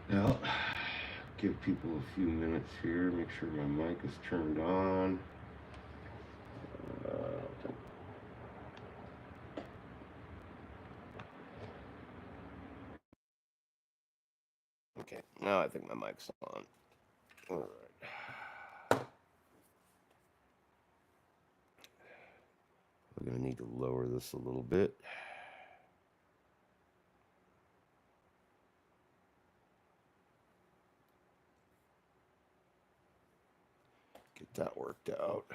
Now, give people a few minutes here, make sure my mic is turned on. Uh, okay, now I think my mic's on. All right. We're going to need to lower this a little bit. Get that worked out.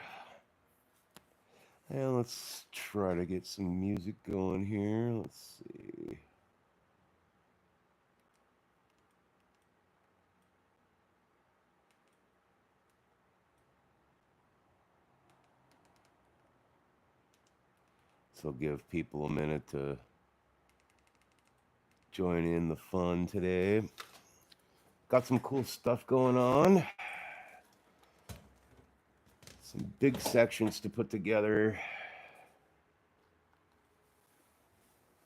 And let's try to get some music going here. Let's see. So give people a minute to join in the fun today. Got some cool stuff going on. Some big sections to put together.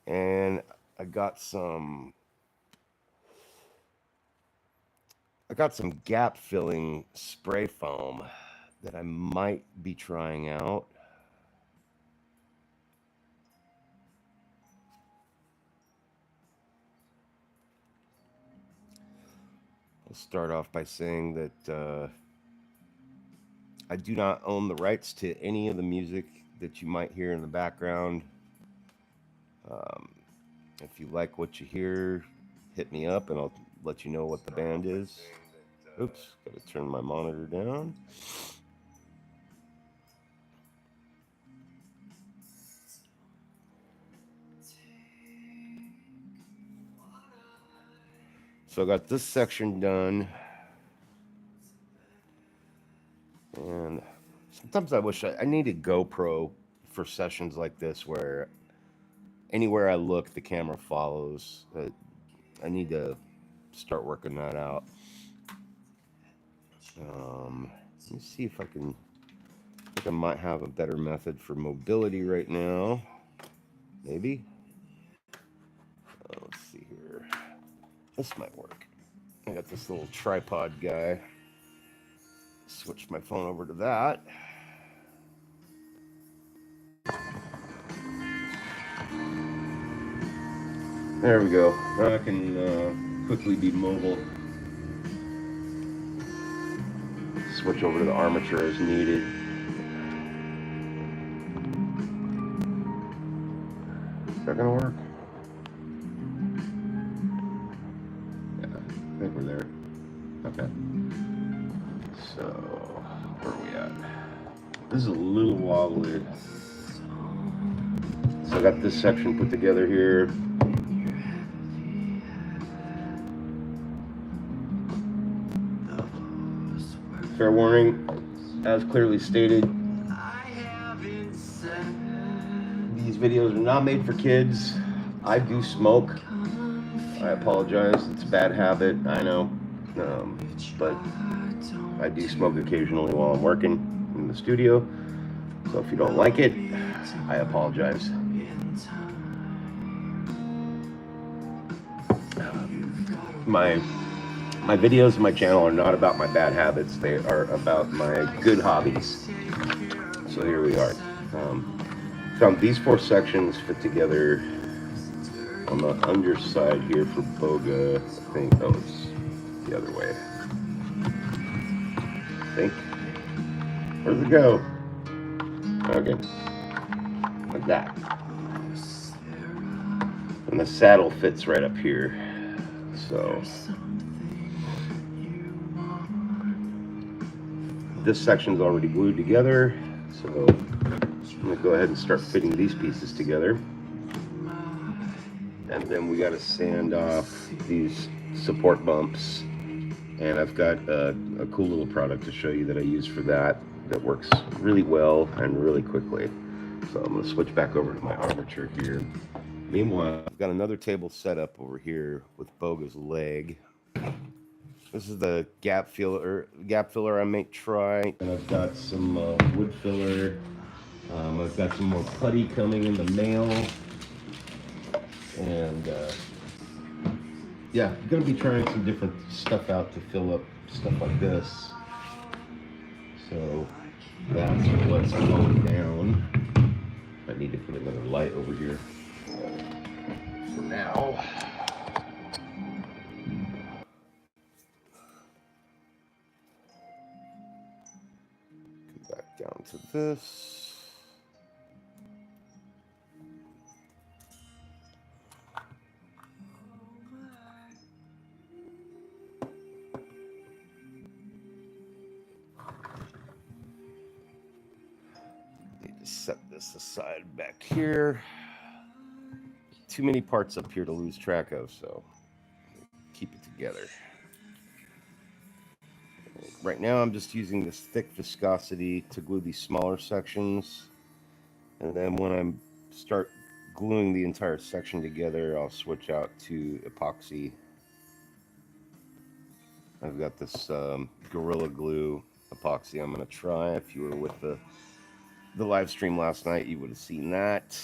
And I got some gap filling spray foam that I might be trying out. I'll start off by saying that I do not own the rights to any of the music that you might hear in the background. If you like what you hear, hit me up and I'll let you know what the band is. Oops, gotta turn my monitor down. So I got this section done. And sometimes I wish I need a GoPro for sessions like this where anywhere I look, the camera follows. I need to start working that out. Let me see if I can. I think I might have a better method for mobility right now. Maybe. Let's see here. This might work. I got this little tripod guy. Switch my phone over to that. There we go. Now I can quickly be mobile. Switch over to the armature as needed. Is that gonna work? Yeah, I think we're there. Okay. So, where are we at? This is a little wobbly. So I got this section put together here. Fair warning, as clearly stated, these videos are not made for kids. I do smoke. I apologize. It's a bad habit, I know. But I do smoke occasionally while I'm working in the studio. So if you don't like it, I apologize. My videos and my channel are not about my bad habits. They are about my good hobbies. So here we are. Found these 4 sections fit together on the underside here for Boga. I think, oh, it's the other way. I think. Where's it go? Okay. Like that. And the saddle fits right up here. So this section's already glued together. So I'm gonna go ahead and start fitting these pieces together. And then we gotta sand off these support bumps. And I've got a cool little product to show you that I use for that works really well and really quickly. So I'm gonna switch back over to my armature here. Meanwhile, I've got another table set up over here with Boga's leg. This is the gap filler I might try. And I've got some wood filler. I've got some more putty coming in the mail. And yeah, I'm gonna be trying some different stuff out to fill up stuff like this. So that's what's going down. I need to put another light over here for now. Come back down to this. Need to set this aside back here. Too many parts up here to lose track of, so keep it together. Right now I'm just using this thick viscosity to glue these smaller sections, and then when I start gluing the entire section together, I'll switch out to epoxy. I've got this Gorilla Glue epoxy I'm going to try. If you were with the live stream last night, you would have seen that.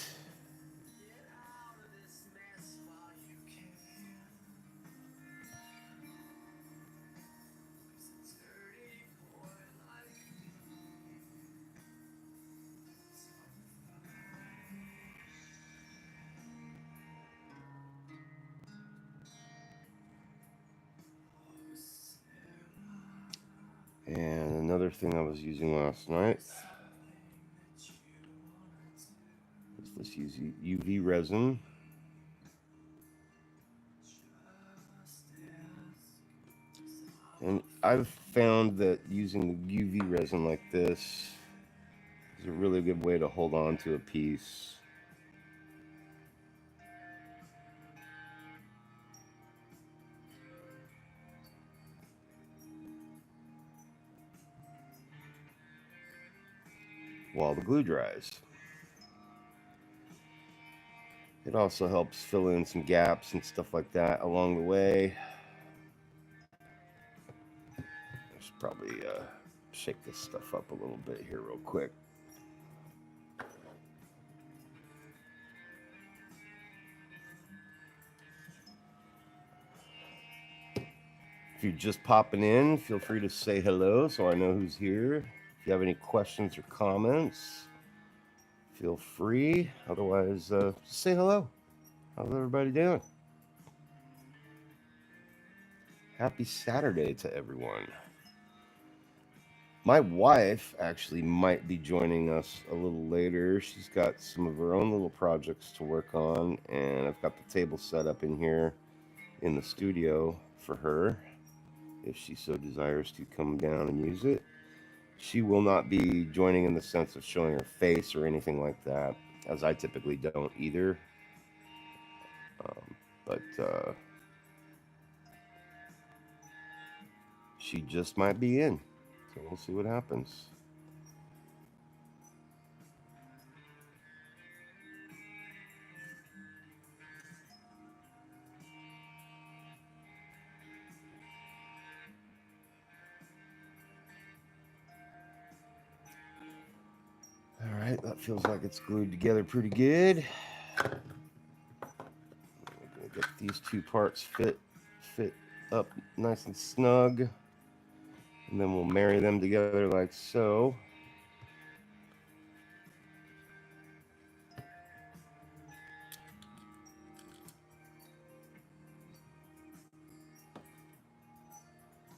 And another thing I was using last night is this UV resin. And I've found that using UV resin like this is a really good way to hold on to a piece. While the glue dries. It also helps fill in some gaps and stuff like that along the way. I should probably shake this stuff up a little bit here real quick. If you're just popping in, feel free to say hello so I know who's here. If you have any questions or comments, feel free. Otherwise, just say hello. How's everybody doing? Happy Saturday to everyone. My wife actually might be joining us a little later. She's got some of her own little projects to work on, and I've got the table set up in here in the studio for her if she so desires to come down and use it. She will not be joining in the sense of showing her face or anything like that, as I typically don't either. But she just might be in, so we'll see what happens. All right, that feels like it's glued together pretty good. We're gonna get these two parts fit up nice and snug, and then we'll marry them together like so.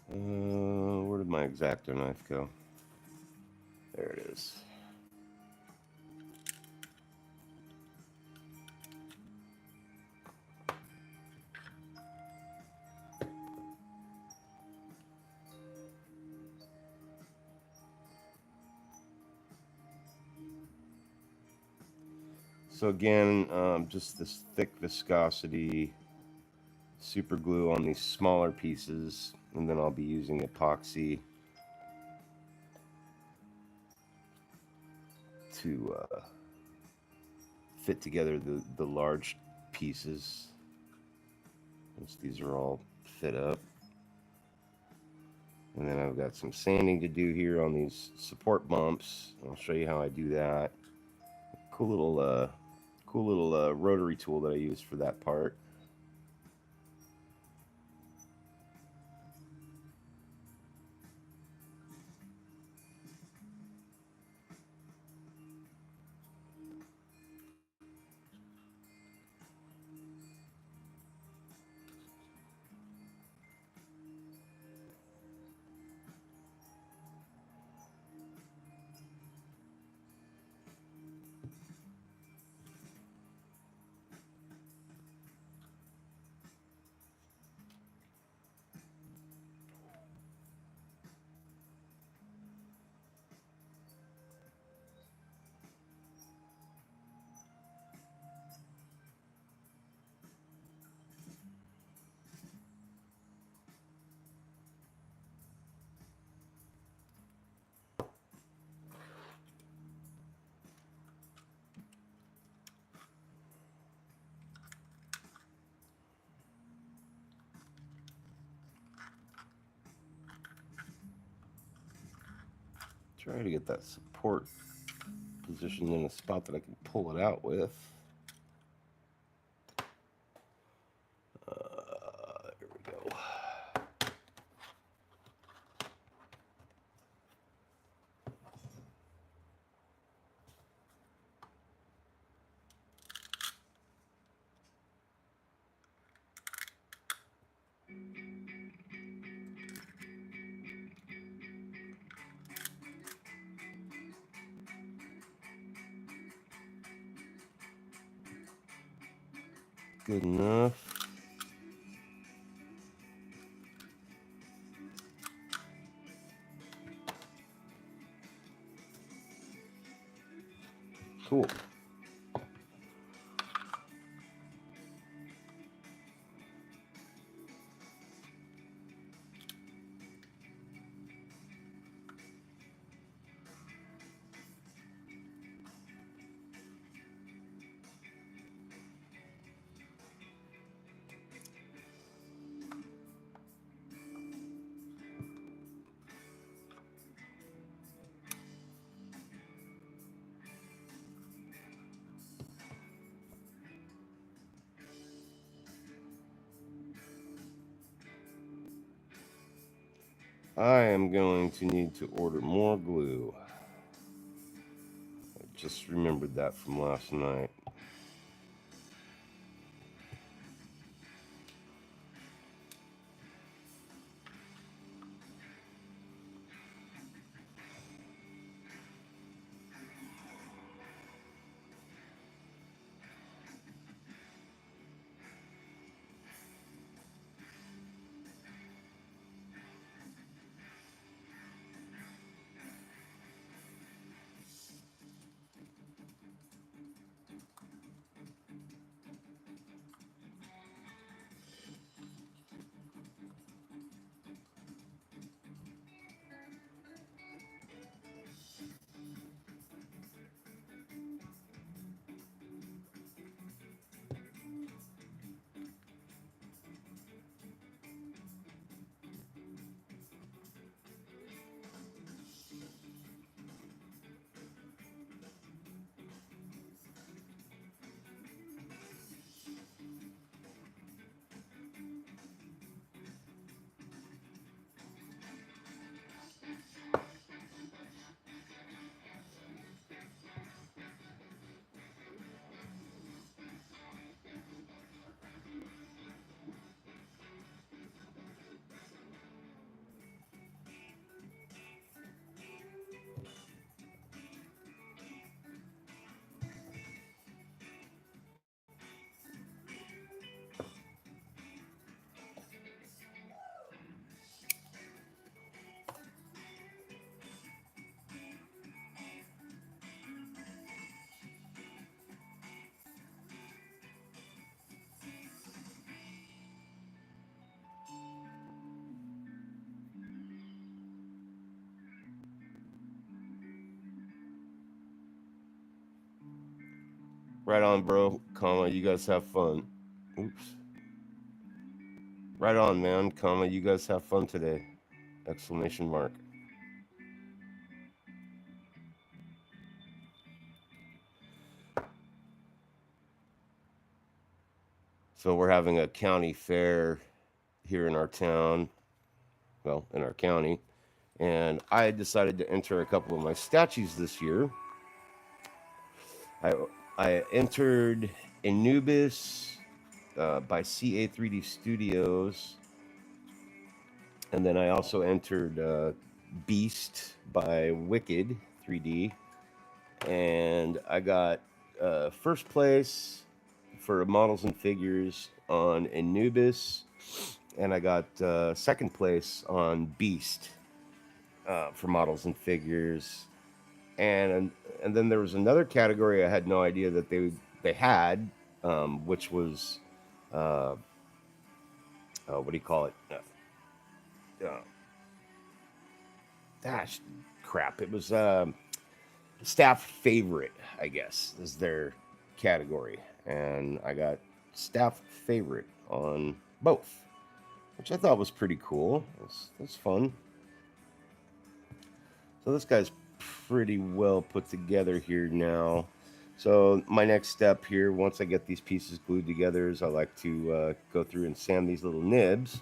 Where did my X-Acto knife go? There it is. So again, just this thick viscosity super glue on these smaller pieces, and then I'll be using epoxy to fit together the large pieces once these are all fit up. And then I've got some sanding to do here on these support bumps. I'll show you how I do that. Cool little rotary tool that I use for that part. Try to get that support positioned in a spot that I can pull it out with. Here we go. Good enough. Cool. I am going to need to order more glue. I just remembered that from last night. Right on, bro. Comma, you guys have fun. Oops. Right on, man. Comma, you guys have fun today. Exclamation mark. So we're having a county fair here in our town. Well, in our county. And I decided to enter a couple of my statues this year. I I entered Anubis by CA3D Studios, and then I also entered Beast by Wicked 3D, and I got first place for models and figures on Anubis, and I got second place on Beast for models and figures, and then there was another category I had no idea that they had, which was what do you call it? Gosh, crap! It was staff favorite, I guess, is their category, and I got staff favorite on both, which I thought was pretty cool. It's fun. So this guy's pretty well put together here now. So my next step here, once I get these pieces glued together, is I like to go through and sand these little nibs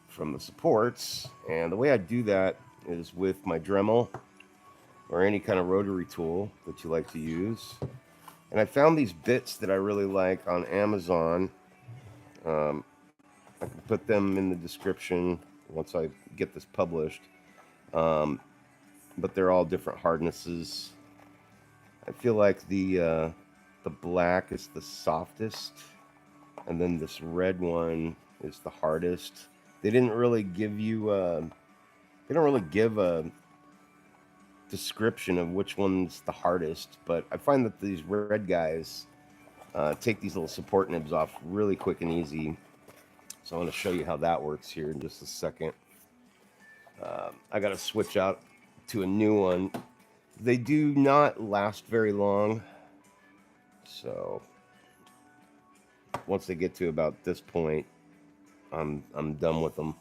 from the supports. And the way I do that is with my Dremel or any kind of rotary tool that you like to use. And I found these bits that I really like on Amazon. Um, I can put them in the description once I get this published. Um, but they're all different hardnesses. I feel like the black is the softest, and then this red one is the hardest. They didn't really give you. They don't really give a description of which one's the hardest, but I find that these red guys take these little support nibs off really quick and easy. So I'm going to show you how that works here in just a second. I got to switch out to a new one. They do not last very long. So once they get to about this point, I'm done with them.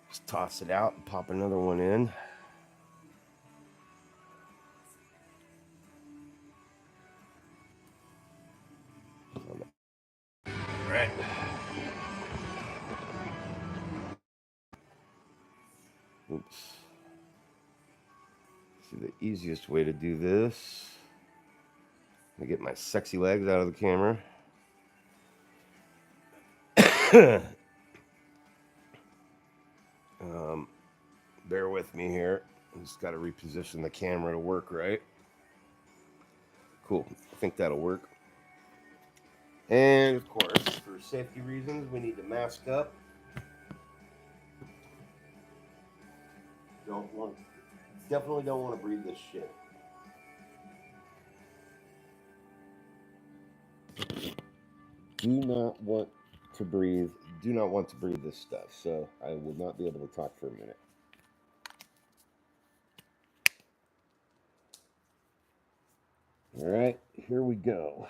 Just toss it out and pop another one in. All right. Oops. See, the easiest way to do this. I'm gonna get my sexy legs out of the camera. Bear with me here. I just got to reposition the camera to work right. Cool. I think that'll work. And of course, for safety reasons, we need to mask up. Definitely don't want to breathe this shit. Do not want to breathe. Do not want to breathe this stuff. So I will not be able to talk for a minute. All right, here we go.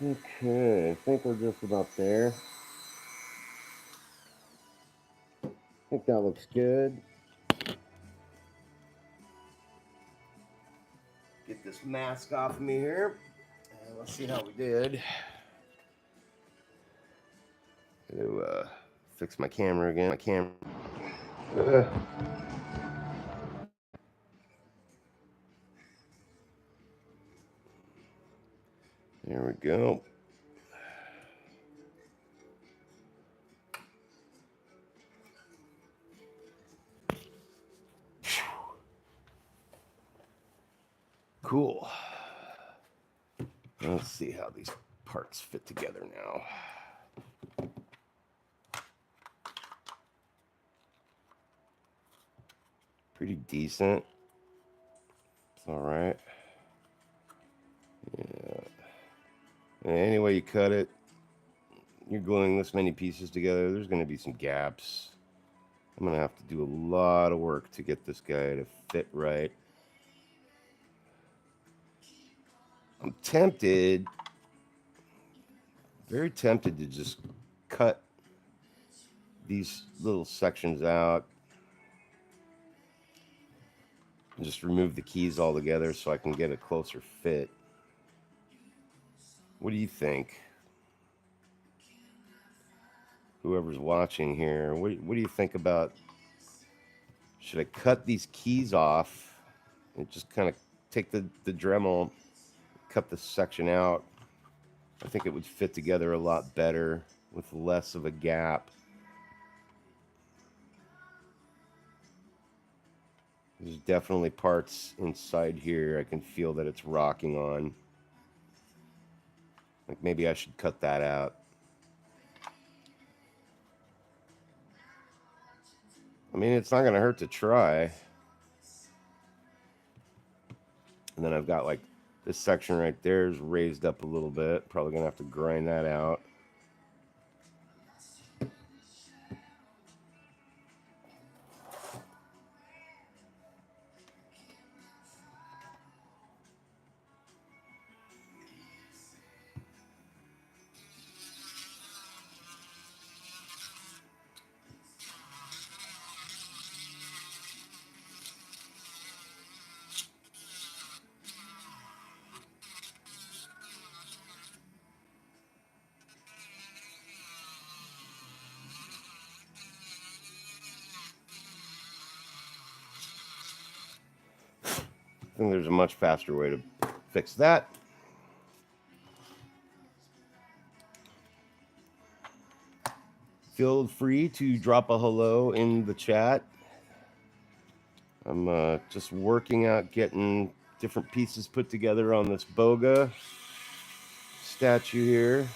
Okay, I think we're just about there. I think that looks good. Get this mask off of me here. And let's see how we did. To fix my camera again. Uh, there we go. Cool. Let's see how these parts fit together now. Pretty decent. It's all right. Yeah. And any way you cut it, you're gluing this many pieces together, there's going to be some gaps. I'm going to have to do a lot of work to get this guy to fit right. I'm tempted, very tempted to just cut these little sections out and just remove the keys altogether so I can get a closer fit. What do you think? Whoever's watching here, what do you think about, should I cut these keys off and just kind of take the Dremel, cut this section out? I think it would fit together a lot better with less of a gap. There's definitely parts inside here I can feel that it's rocking on. Like maybe I should cut that out. I mean, it's not going to hurt to try. And then I've got like this section right there is raised up a little bit. Probably going to have to grind that out. I think there's a much faster way to fix that. Feel free to drop a hello in the chat. I'm just working out getting different pieces put together on this Boga statue here.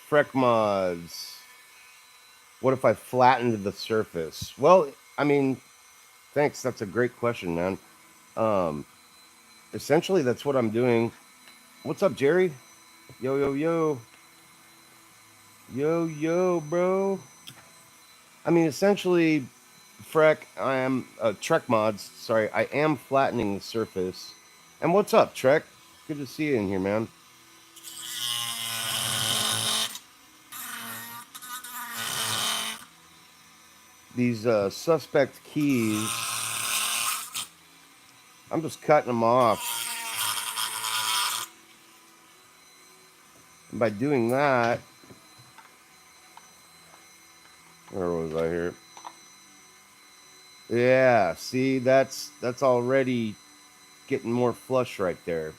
Freck mods. What if I flattened the surface? Well, I mean, thanks. That's a great question, man. Essentially, that's what I'm doing. What's up, Jerry? Yo, yo, yo. Yo, yo, bro. I mean, essentially, Freck, I am, Trek mods, sorry, I am flattening the surface. And what's up, Trek? Good to see you in here, man. These suspect keys, I'm just cutting them off. And by doing that, where was I here? Yeah, see, that's already getting more flush right there.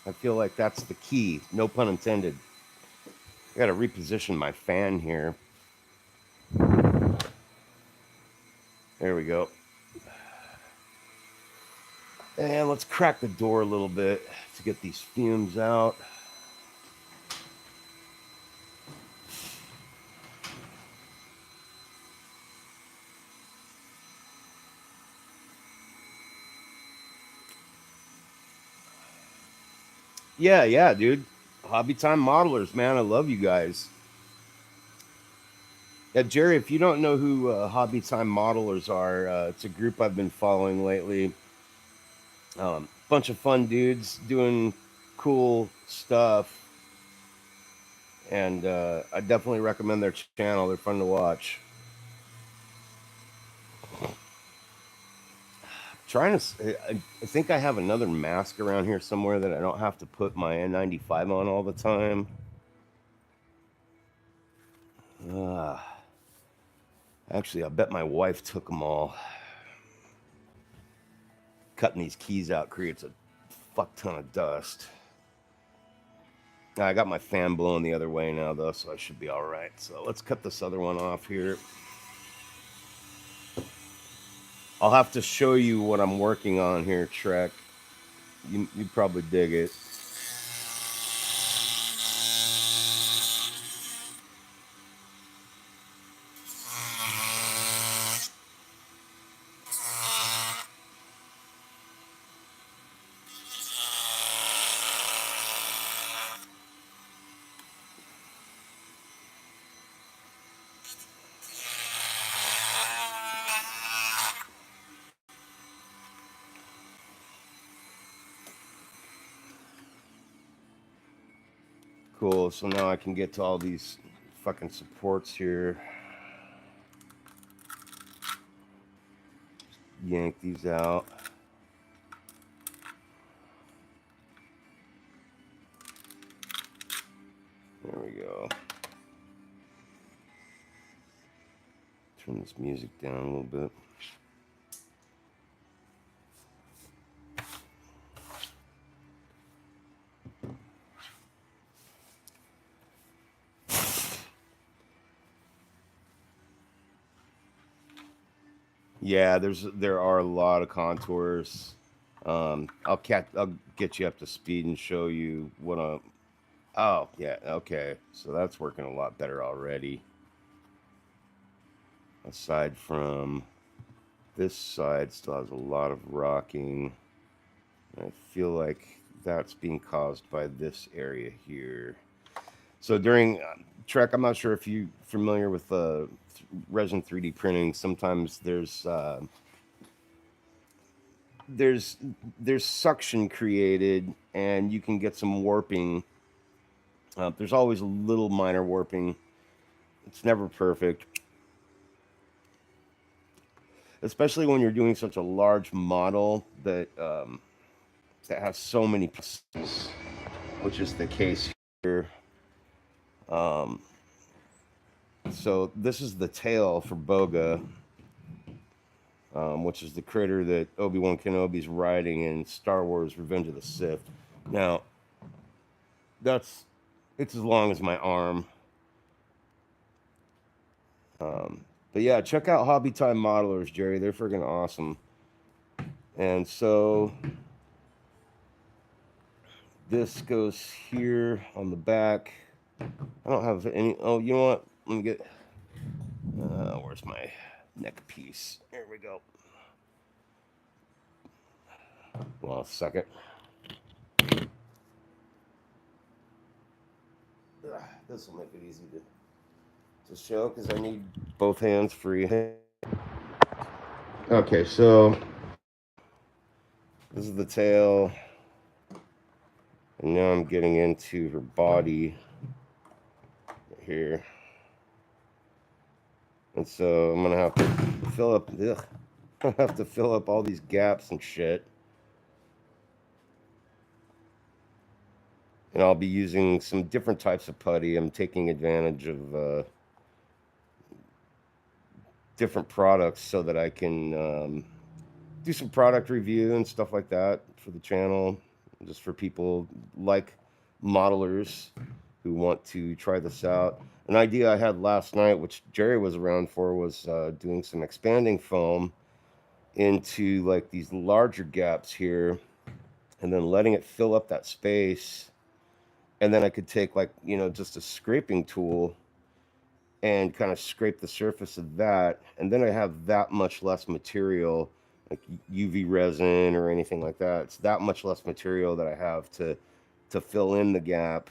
I feel like that's the key. No pun intended. I got to reposition my fan here. There we go. And let's crack the door a little bit to get these fumes out. Yeah, dude. Hobby Time Modelers, man. I love you guys. Yeah, Jerry, if you don't know who Hobby Time Modelers are, it's a group I've been following lately. Bunch of fun dudes doing cool stuff. And I definitely recommend their channel. They're fun to watch. Trying to, I think I have another mask around here somewhere that I don't have to put my N95 on all the time. Uh, Actually, I bet my wife took them all. Cutting these keys out creates a fuck ton of dust. I got my fan blowing the other way now, though, so I should be all right. So let's cut this other one off here. I'll have to show you what I'm working on here, Trek. You probably dig it. Cool. So now I can get to all these fucking supports here. Yank these out. There we go. Turn this music down a little bit. Yeah, there are a lot of contours. I'll get you up to speed and show you what I. Oh yeah, okay. So that's working a lot better already. Aside from this side, still has a lot of rocking. I feel like that's being caused by this area here. So during Trek, I'm not sure if you're familiar with resin 3D printing. Sometimes there's there's suction created, and you can get some warping. There's always a little minor warping. It's never perfect, especially when you're doing such a large model that has so many pieces, which is the case here. Um, so this is the tail for Boga, which is the critter that Obi-Wan Kenobi's riding in Star Wars: Revenge of the Sith. Now, it's as long as my arm. But yeah, check out Hobby Time Modelers, Jerry. They're freaking awesome. And so this goes here on the back. I don't have any. Oh, you know what? Let me get. Where's my neck piece? There we go. Well, a second. This will make it easy to show because I need both hands free. Okay, so this is the tail, and now I'm getting into her body here, and so I'm gonna have to fill up. I have to fill up all these gaps and shit. And I'll be using some different types of putty. I'm taking advantage of different products so that I can do some product review and stuff like that for the channel. just for people like modelers who want to try this out. An idea I had last night, which Jerry was around for, was doing some expanding foam into like these larger gaps here, and then letting it fill up that space. And then I could take like, just a scraping tool and kind of scrape the surface of that. And then I have that much less material, like UV resin or anything like that. It's that much less material that I have to fill in the gap,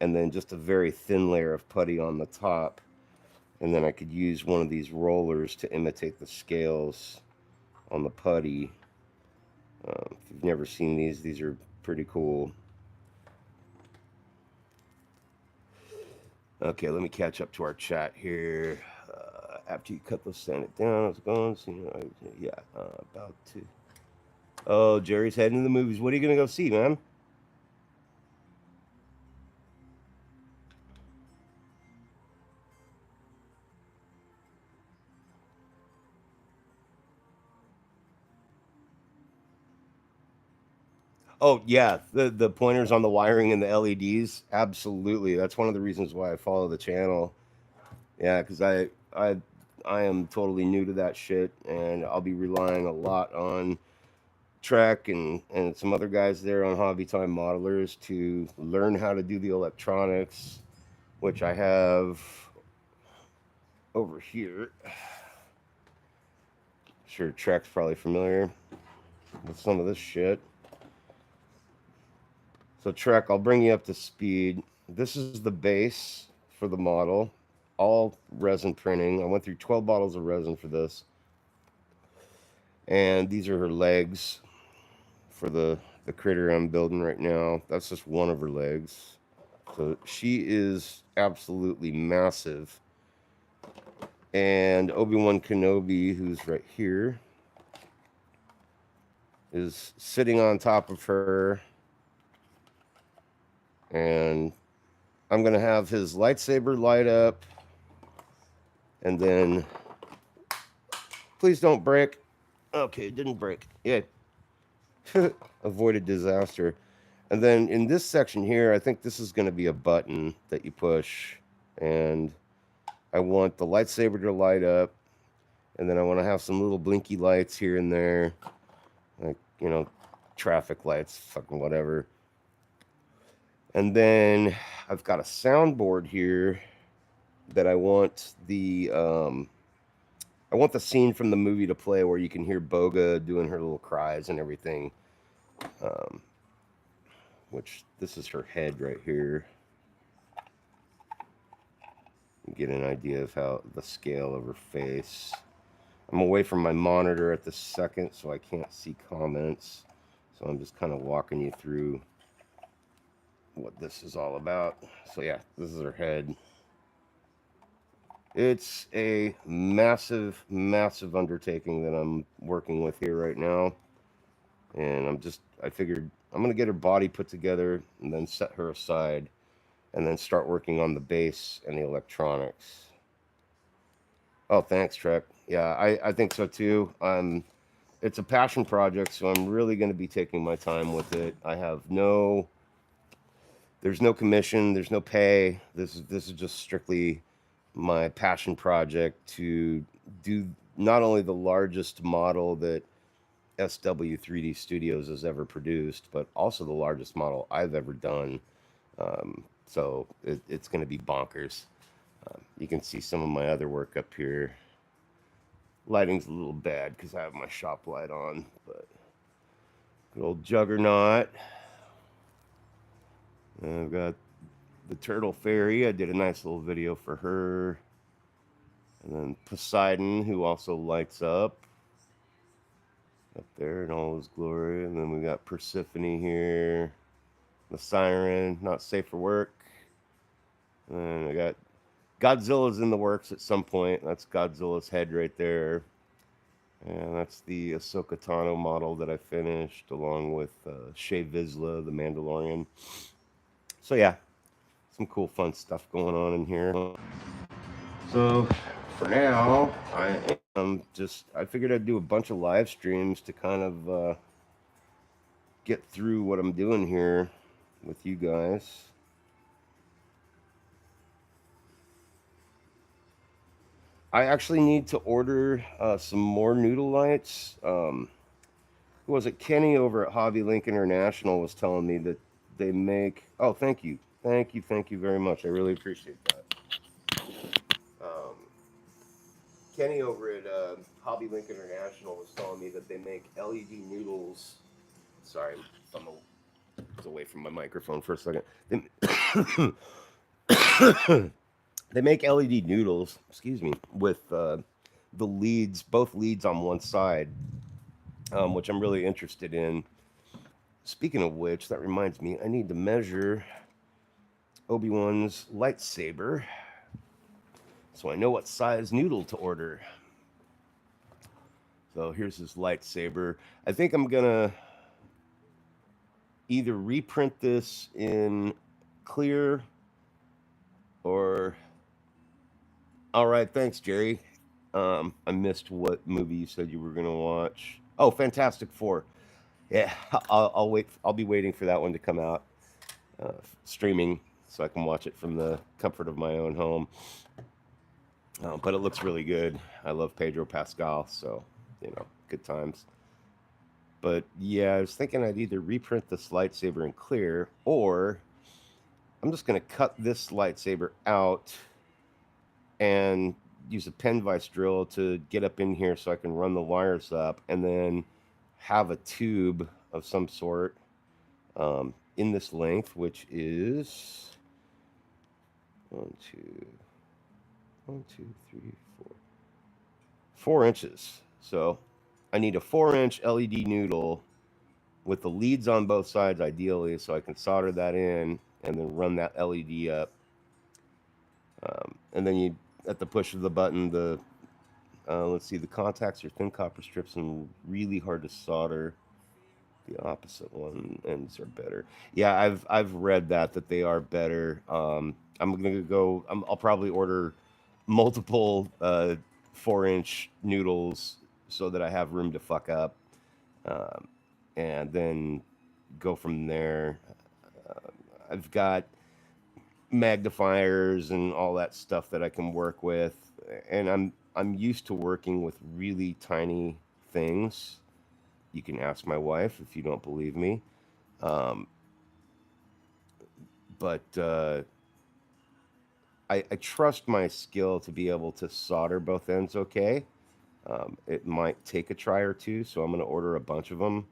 and then just a very thin layer of putty on the top. And then I could use one of these rollers to imitate the scales on the putty. If you've never seen these are pretty cool. Okay, let me catch up to our chat here. After you cut those, sand it down. How's it going? So, yeah, about to. Oh, Jerry's heading to the movies. What are you gonna go see, man? Oh yeah, the pointers on the wiring and the LEDs. Absolutely, that's one of the reasons why I follow the channel. Yeah, because I am totally new to that shit, and I'll be relying a lot on Trek and some other guys there on Hobby Time Modelers to learn how to do the electronics, which I have over here. Sure, Trek's probably familiar with some of this shit. So Trek, I'll bring you up to speed. This is the base for the model, all resin printing. I went through 12 bottles of resin for this. And these are her legs for the critter I'm building right now. That's just one of her legs. So she is absolutely massive. And Obi-Wan Kenobi, who's right here, is sitting on top of her. And I'm going to have his lightsaber light up. And then, please don't break. Okay, it didn't break. Yeah. Avoided disaster. And then in this section here, I think this is going to be a button that you push. And I want the lightsaber to light up. And then I want to have some little blinky lights here and there. Like, traffic lights, fucking whatever. And then I've got a soundboard here that I want the scene from the movie to play where you can hear Boga doing her little cries and everything. Which this is her head right here. You get an idea of how the scale of her face. I'm away from my monitor at this second, so I can't see comments. So I'm just kind of walking you through what this is all about. So yeah, this is her head. It's a massive, massive undertaking that I'm working with here right now. And I figured I'm going to get her body put together and then set her aside and then start working on the base and the electronics. Oh, thanks, Trek. Yeah, I think so too. It's a passion project, so I'm really going to be taking my time with it. There's no commission, there's no pay. This is just strictly my passion project to do not only the largest model that SW3D Studios has ever produced, but also the largest model I've ever done. So it's going to be bonkers. You can see some of my other work up here. Lighting's a little bad because I have my shop light on, but good old Juggernaut. And I've got the Turtle Fairy. I did a nice little video for her. And then Poseidon, who also lights up there in all his glory. And then we got Persephone here. The Siren, not safe for work. And I got Godzilla's in the works at some point. That's Godzilla's head right there. And that's the Ahsoka Tano model that I finished, along with Shea Vizsla, the Mandalorian. So yeah, some cool fun stuff going on in here. So for now, I figured I'd do a bunch of live streams to kind of get through what I'm doing here with you guys. I actually need to order some more noodle lights. Who was it? Kenny over at Hobby Link International was telling me that they make. Oh, thank you, thank you very much. I really appreciate that. Um, Kenny over at Hobby Link International was telling me that they make LED noodles. Sorry, I'm away from my microphone for a second. They, they make LED noodles. Excuse me, with the leads, both leads on one side, which I'm really interested in. Speaking of which, that reminds me, I need to measure Obi-Wan's lightsaber so I know what size noodle to order. So here's his lightsaber. I think I'm gonna either reprint this in clear or. All right, thanks, Jerry. I missed what movie you said you were gonna watch. Oh, Fantastic Four. Yeah, I'll wait. I'll be waiting for that one to come out streaming so I can watch it from the comfort of my own home. But it looks really good. I love Pedro Pascal, so good times. But yeah, I was thinking I'd either reprint this lightsaber in clear, or I'm just gonna cut this lightsaber out and use a pen vise drill to get up in here so I can run the wires up, and then have a tube of some sort in this length, which is one, two, 1, 2, 3, 4, 4 inches. So I need a 4-inch LED noodle with the leads on both sides, ideally, so I can solder that in and then run that LED up. And then you, at the push of the button, the let's see, the contacts are thin copper strips and really hard to solder. The opposite one ends are better. Yeah, I've read that they are better. I'm gonna go. I'll probably order multiple 4-inch noodles so that I have room to fuck up, um, and then go from there. Uh, I've got magnifiers and all that stuff that I can work with, and I'm used to working with really tiny things. You can ask my wife if you don't believe me. Um, but I trust my skill to be able to solder both ends okay. It might take a try or two, so I'm going to order a bunch of them.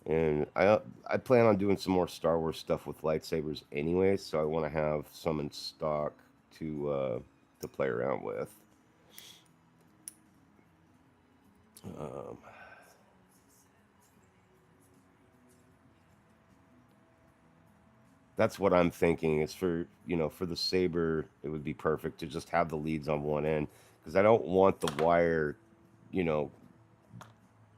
And I plan on doing some more Star Wars stuff with lightsabers anyway, so I want to have some in stock to play around with. Um, that's what I'm thinking. Is for for the saber, it would be perfect to just have the leads on one end because I don't want the wire, you know,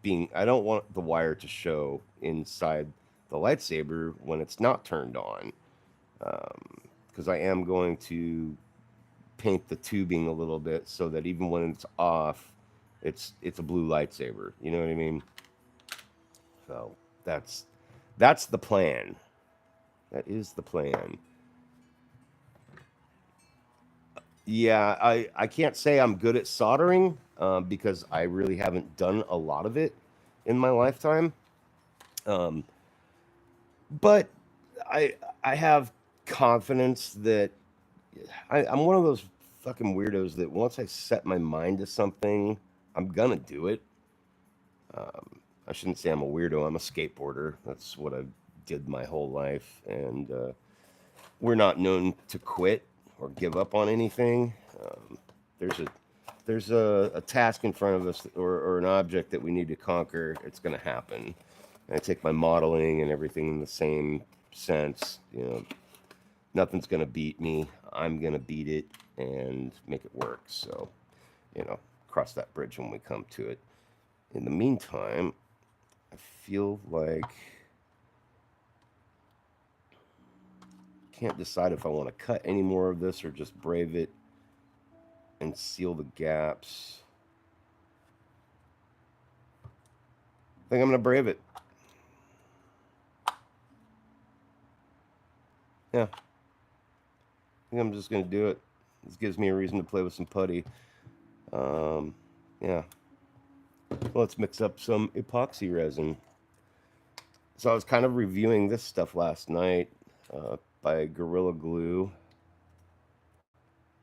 being. I don't want the wire to show inside the lightsaber when it's not turned on, because I am going to paint the tubing a little bit so that even when it's off, it's a blue lightsaber. You know what I mean? So that's the plan. That is the plan. Yeah, I can't say I'm good at soldering because I really haven't done a lot of it in my lifetime. Um, but I have confidence that I'm one of those fucking weirdos that once I set my mind to something, I'm gonna do it. I shouldn't say I'm a weirdo. I'm a skateboarder. That's what I did my whole life, and we're not known to quit or give up on anything. There's a there's a task in front of us or an object that we need to conquer. It's going to happen. And I take my modeling and everything in the same sense. Nothing's going to beat me. I'm going to beat it and make it work. So, cross that bridge when we come to it. In the meantime, I feel like can't decide if I want to cut any more of this or just brave it and seal the gaps. I think I'm going to brave it. Yeah, I think I'm just gonna do it. This gives me a reason to play with some putty. Um, yeah. Well, let's mix up some epoxy resin. So I was kind of reviewing this stuff last night by Gorilla Glue,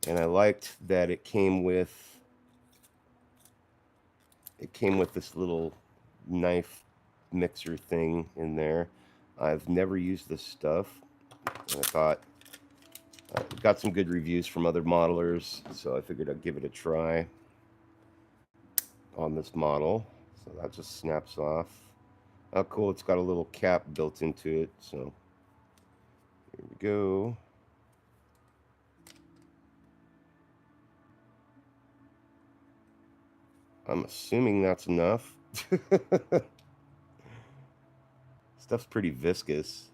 and I liked that it came with this little knife mixer thing in there. I've never used this stuff, and I thought it got some good reviews from other modelers, so I figured I'd give it a try on this model. So that just snaps off. Oh, cool! It's got a little cap built into it. So here we go. I'm assuming that's enough. Stuff's pretty viscous.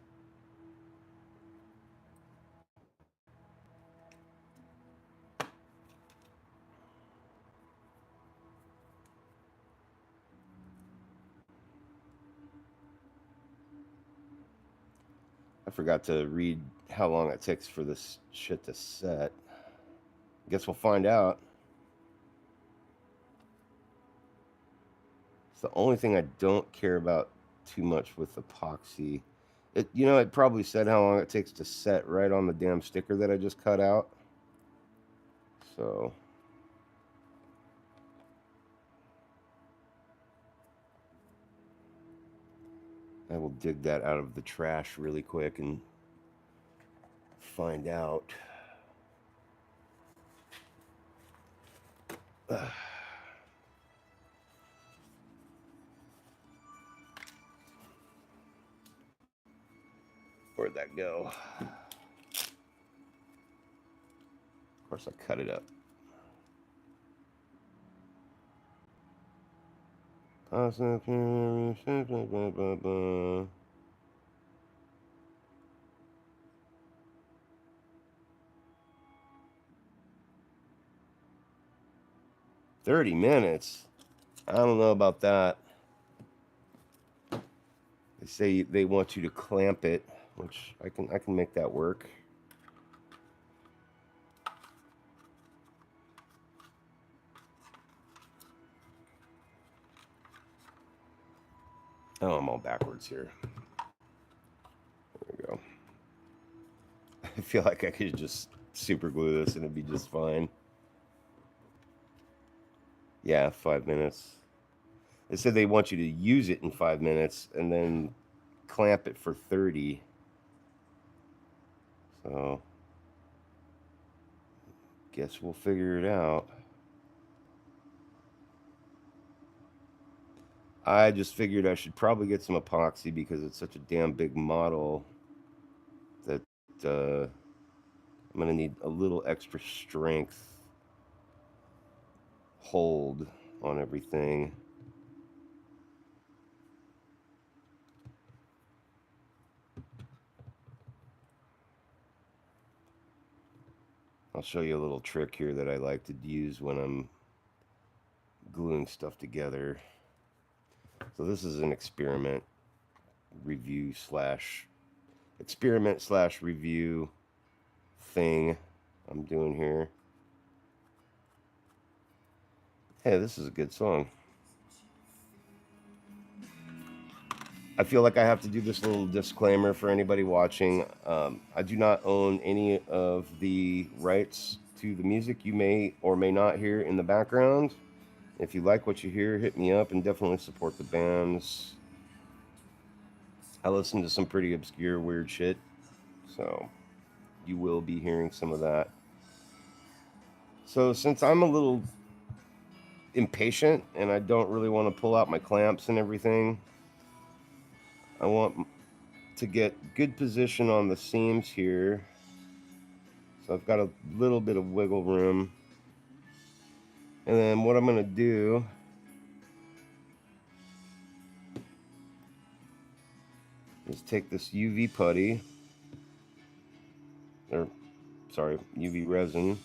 I forgot to read how long it takes for this shit to set. Guess we'll find out. It's the only thing I don't care about too much with epoxy. It probably said how long it takes to set right on the damn sticker that I just cut out. So I will dig that out of the trash really quick and find out. Where'd that go? Of course, I cut it up. Awesome. 30 minutes? I don't know about that. They say they want you to clamp it, which I can make that work. Oh, I'm all backwards here. There we go. I feel like I could just super glue this and it'd be just fine. Yeah, 5 minutes. They said they want you to use it in 5 minutes and then clamp it for 30. So, guess we'll figure it out. I just figured I should probably get some epoxy because it's such a damn big model that I'm going to need a little extra strength hold on everything. I'll show you a little trick here that I like to use when I'm gluing stuff together. So this is an experiment/review thing I'm doing here. Hey, this is a good song. I feel like I have to do this little disclaimer for anybody watching. I do not own any of the rights to the music you may or may not hear in the background. If you like what you hear, hit me up and definitely support the bands. I listen to some pretty obscure, weird shit, so you will be hearing some of that. So, since I'm a little impatient and I don't really want to pull out my clamps and everything, I want to get good position on the seams here. So I've got a little bit of wiggle room. And then what I'm going to do is take this UV putty, or sorry, UV resin.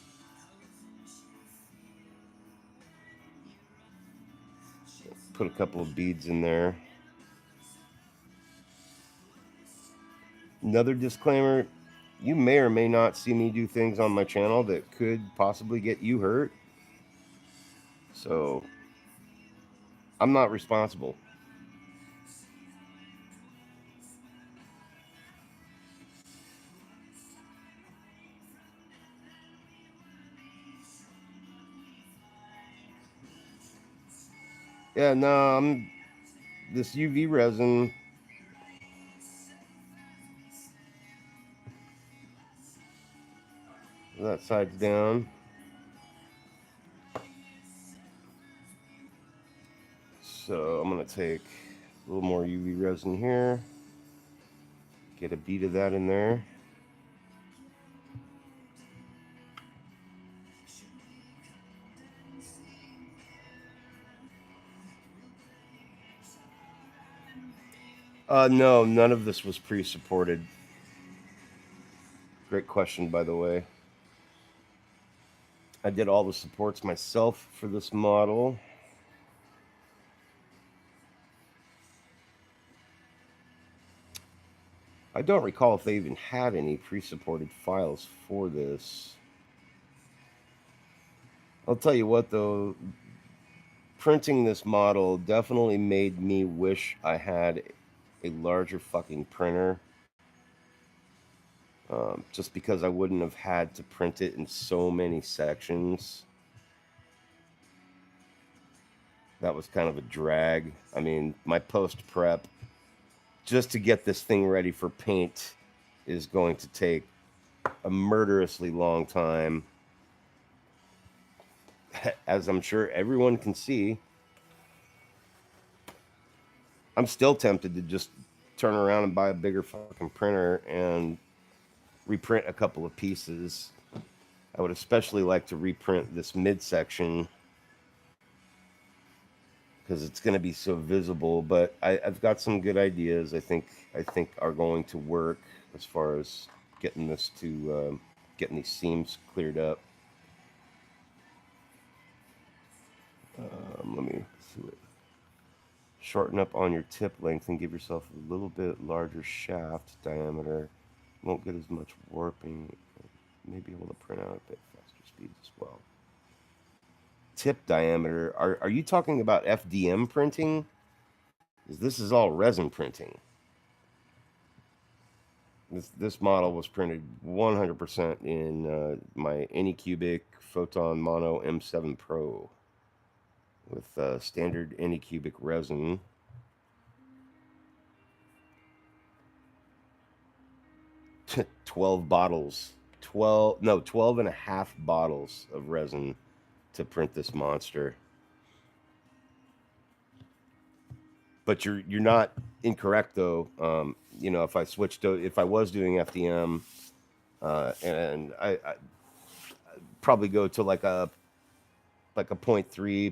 Put a couple of beads in there. Another disclaimer, you may or may not see me do things on my channel that could possibly get you hurt. So I'm not responsible. Yeah, no, I'm this UV resin. That side's down. So I'm gonna take a little more UV resin here. Get a bead of that in there. No, none of this was pre-supported. Great question, by the way. I did all the supports myself for this model. I don't recall if they even had any pre-supported files for this. I'll tell you what, though, printing this model definitely made me wish I had a larger fucking printer. Just because I wouldn't have had to print it in so many sections. That was kind of a drag. I mean, my post prep just to get this thing ready for paint is going to take a murderously long time. As I'm sure everyone can see, I'm still tempted to just turn around and buy a bigger fucking printer and reprint a couple of pieces. I would especially like to reprint this midsection because it's going to be so visible. But I've got some good ideas. I think are going to work as far as getting this to getting these seams cleared up. Let me see it. Shorten up on your tip length and give yourself a little bit larger shaft diameter. Won't get as much warping. May be able to print out a bit faster speeds as well. Tip diameter. Are you talking about FDM printing? Because this is all resin printing. This model was printed 100% in my Anycubic Photon Mono M7 Pro with standard Anycubic resin. 12 bottles. 12 and a half bottles of resin to print this monster. But you're not incorrect though. If I switched to, if I was doing FDM, and I probably go to like a 0.3,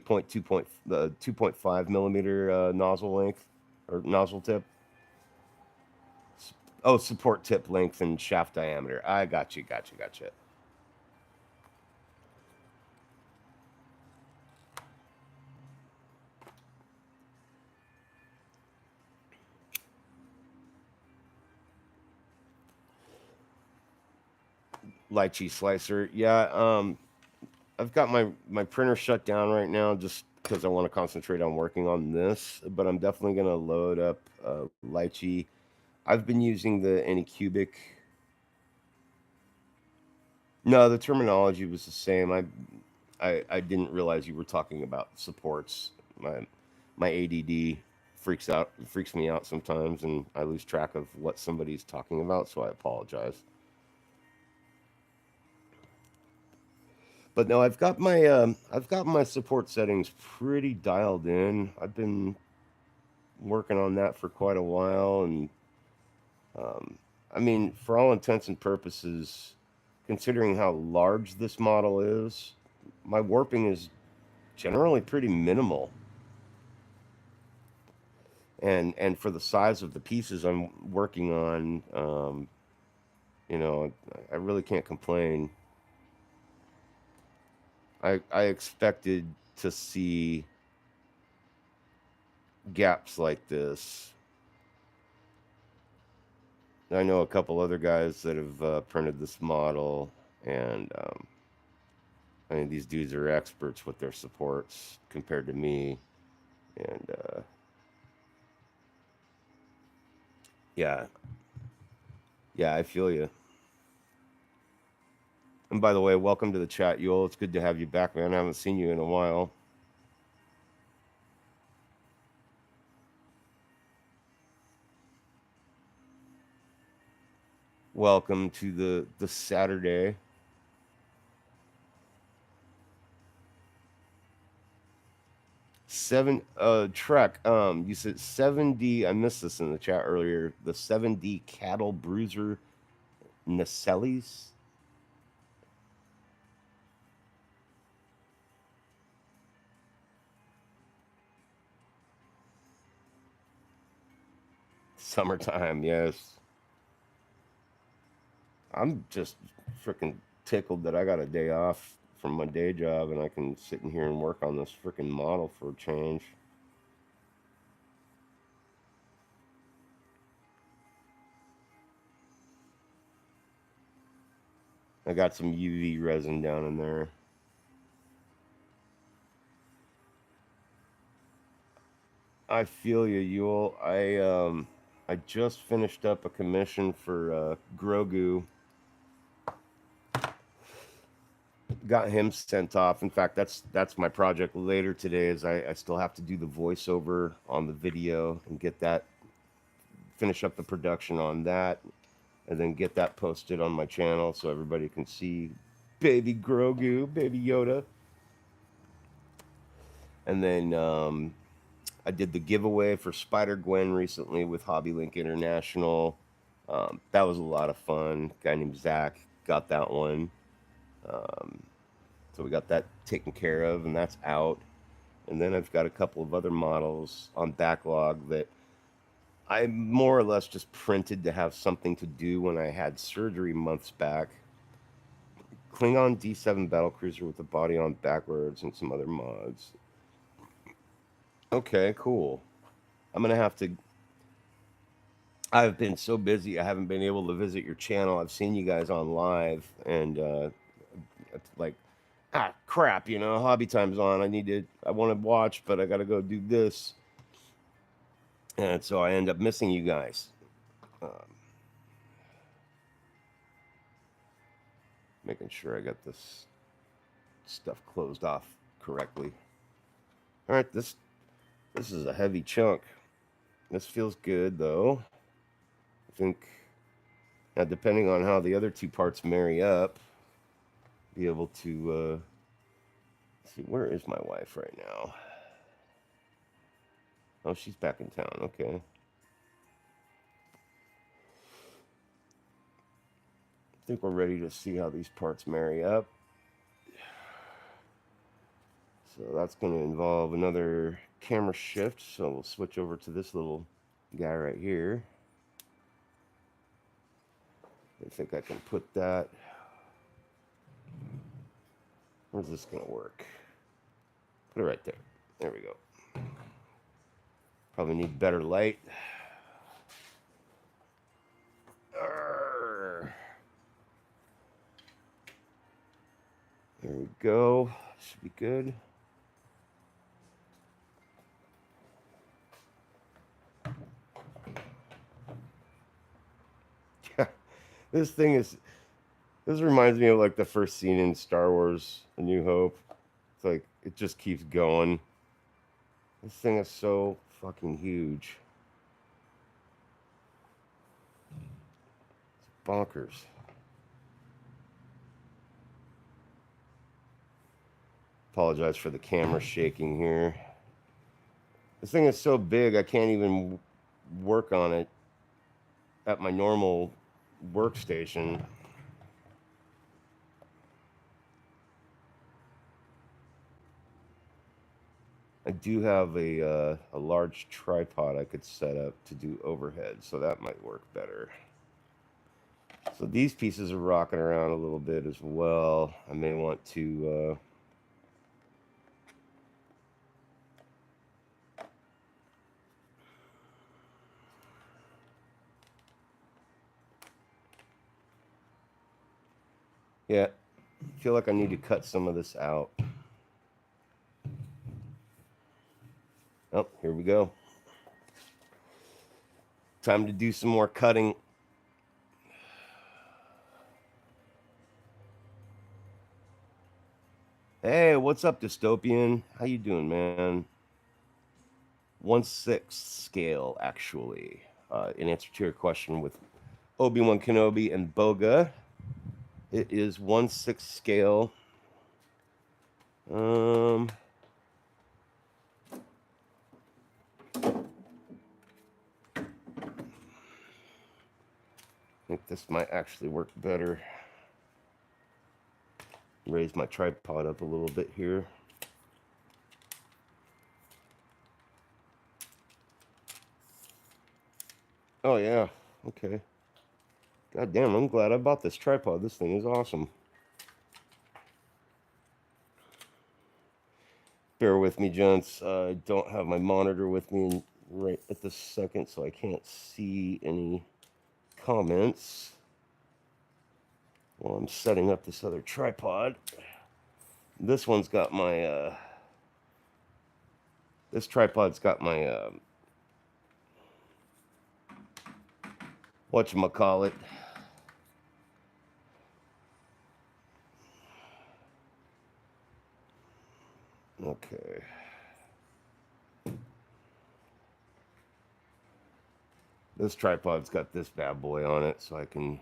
0.2, 2.5 millimeter nozzle length or nozzle tip. Oh, support tip length and shaft diameter. I got you. Lychee slicer. Yeah, I've got my printer shut down right now just because I want to concentrate on working on this. But I'm definitely gonna load up Lychee. I've been using the Anycubic. No, the terminology was the same. I didn't realize you were talking about supports. My ADD freaks me out sometimes, and I lose track of what somebody's talking about. So I apologize. But no, I've got my support settings pretty dialed in. I've been working on that for quite a while, and um, I mean, for all intents and purposes, considering how large this model is, my warping is generally pretty minimal. And for the size of the pieces I'm working on, I really can't complain. I expected to see gaps like this I know a couple other guys that have printed this model, and I mean, these dudes are experts with their supports compared to me. And yeah, yeah, I feel you. And by the way, welcome to the chat, Yul. It's good to have you back, man. I haven't seen you in a while. Welcome to the Saturday. Seven Trek. You said 7D. I missed this in the chat earlier. The 7D cattle bruiser nacelles. Summertime, yes. I'm just freaking tickled that I got a day off from my day job and I can sit in here and work on this freaking model for a change. I got some UV resin down in there. I feel you, Yule. I just finished up a commission for Grogu. Got him sent off. In fact, that's my project later today. Is I still have to do the voiceover on the video and get that, finish up the production on that, and then get that posted on my channel so everybody can see baby Grogu, baby Yoda. And then I did the giveaway for Spider Gwen recently with Hobby Link International. That was a lot of fun. A guy named Zach got that one. Um, so we got that taken care of, and that's out. And then I've got a couple of other models on backlog that I more or less just printed to have something to do when I had surgery months back. Klingon D7 battlecruiser with the body on backwards and some other mods. Okay, cool. I'm gonna have to. I've been so busy, I haven't been able to visit your channel. I've seen you guys on live, and it's like, crap, hobby time's on. I want to watch, but I got to go do this, and so I end up missing you guys. Um, Making sure I got this stuff closed off correctly. All right, this is a heavy chunk. This feels good though. I think now, depending on how the other two parts marry up, be able to see, where is my wife right now? Oh, she's back in town. Okay. I think we're ready to see how these parts marry up. So that's going to involve another camera shift. So we'll switch over to this little guy right here. I think I can put that. Where's this going to work? Put it right there. There we go. Probably need better light. There we go. Should be good. This thing is. This reminds me of like the first scene in Star Wars: A New Hope. It's like it just keeps going. This thing is so fucking huge. It's bonkers. Apologize for the camera shaking here. This thing is so big I can't even work on it at my normal workstation. I do have a large tripod I could set up to do overhead, so that might work better. So these pieces are rocking around a little bit as well. I may want to Yeah, I feel like I need to cut some of this out. Oh, here we go. Time to do some more cutting. Hey, what's up, Dystopian? How you doing, man? 1/6 scale, actually. In answer to your question with Obi-Wan Kenobi and Boga, it is 1/6 scale. Um, I think this might actually work better. Raise my tripod up a little bit here. Oh, yeah. Okay. God damn, I'm glad I bought this tripod. This thing is awesome. Bear with me, gents. I don't have my monitor with me right at this second, so I can't see any comments while I'm setting up this other tripod. This one's got my, this tripod's got my, whatchamacallit. Okay. This tripod's got this bad boy on it, so I can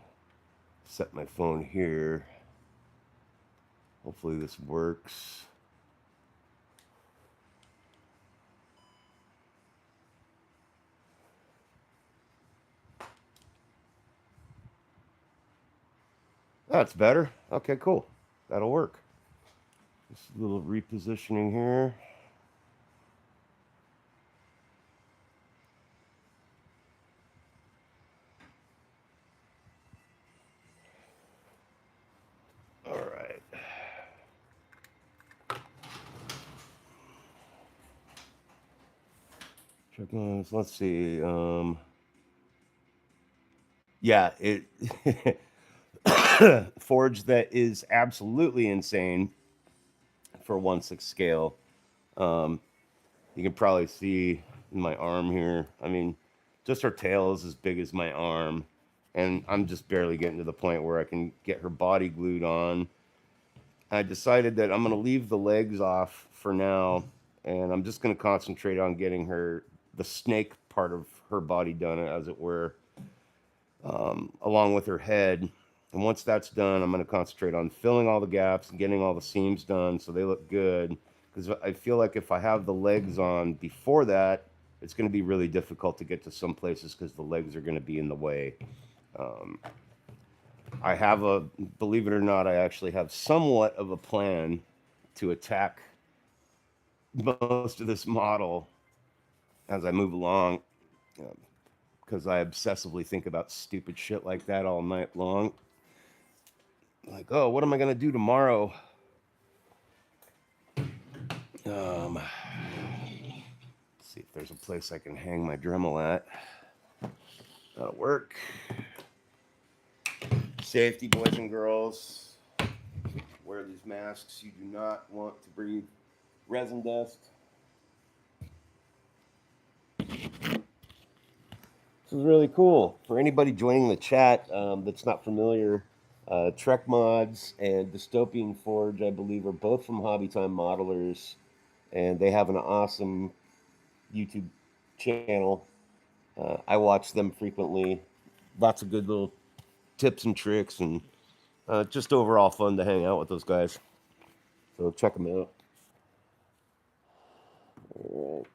set my phone here. Hopefully this works. That's better. Okay, cool. That'll work. Just a little repositioning here. All right. Check on this. Let's see. Yeah, it forge that is absolutely insane for 1/6 scale. Um, you can probably see my arm here. I mean, just her tail is as big as my arm, and I'm just barely getting to the point where I can get her body glued on. I decided that I'm going to leave the legs off for now, and I'm just going to concentrate on getting her the snake part of her body done, as it were, along with her head. And once that's done, I'm going to concentrate on filling all the gaps and getting all the seams done so they look good. Because I feel like if I have the legs on before that, it's going to be really difficult to get to some places because the legs are going to be in the way. Um, I have a, believe it or not, I actually have somewhat of a plan to attack most of this model as I move along, because I obsessively think about stupid shit like that all night long. Like, oh, what am I gonna do tomorrow? Let's see if there's a place I can hang my Dremel at. That'll work. Safety, boys and girls. Wear these masks. You do not want to breathe resin dust. This is really cool. For anybody joining the chat that's not familiar, Trek Mods and Dystopian Forge, I believe, are both from Hobby Time Modelers, and they have an awesome YouTube channel. I watch them frequently. Lots of good little tips and tricks, and just overall fun to hang out with those guys. So check them out. All right.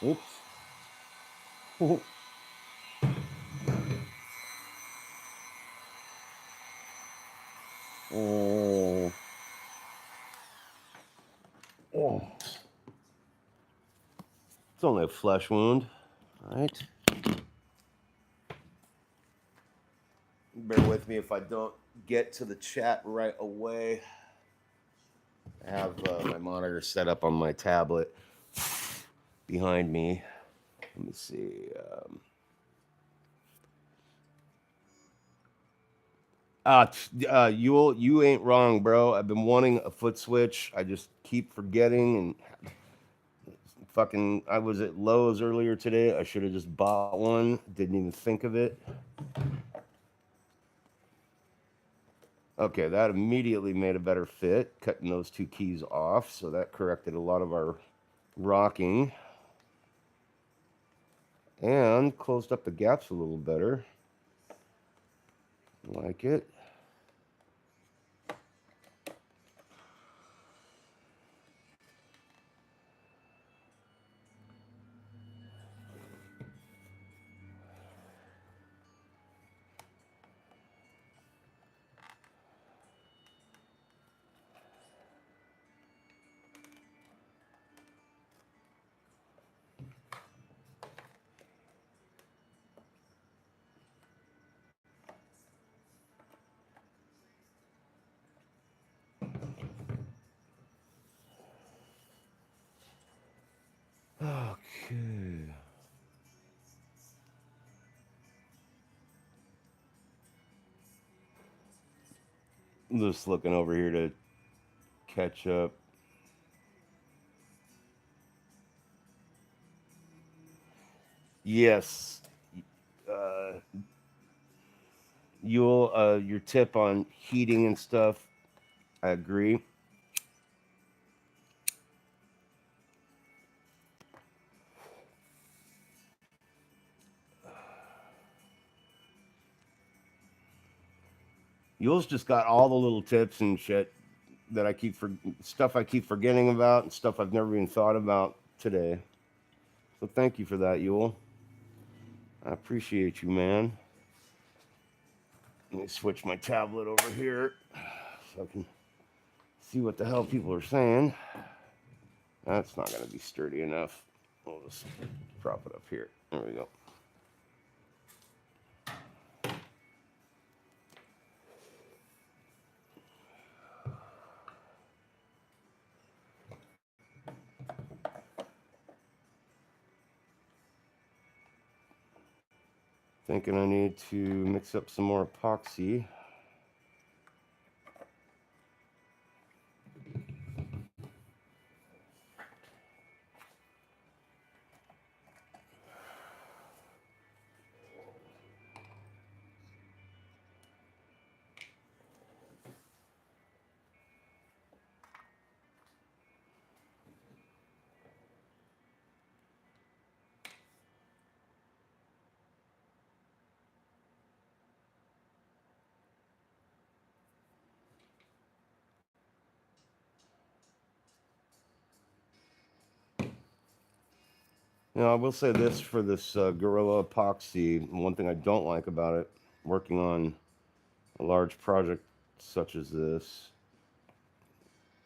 Oops. Oh. Oh. It's only a flesh wound. All right. Bear with me if I don't get to the chat right away. I have my monitor set up on my tablet behind me. Let me see. You ain't wrong, bro. I've been wanting a foot switch. I just keep forgetting and fucking. I was at Lowe's earlier today. I should have just bought one. Didn't even think of it. Okay, that immediately made a better fit, cutting those two keys off. So that corrected a lot of our rocking and closed up the gaps a little better. Like it. Okay. I'm just looking over here to catch up. Yes. Uh, your tip on heating and stuff, I agree. Yule's just got all the little tips and shit that stuff I keep forgetting about and stuff I've never even thought about today. So thank you for that, Yule. I appreciate you, man. Let me switch my tablet over here so I can see what the hell people are saying. That's not going to be sturdy enough. We'll just prop it up here. There we go. Thinking I need to mix up some more epoxy. Now, I will say this for this Gorilla epoxy. One thing I don't like about it, working on a large project such as this,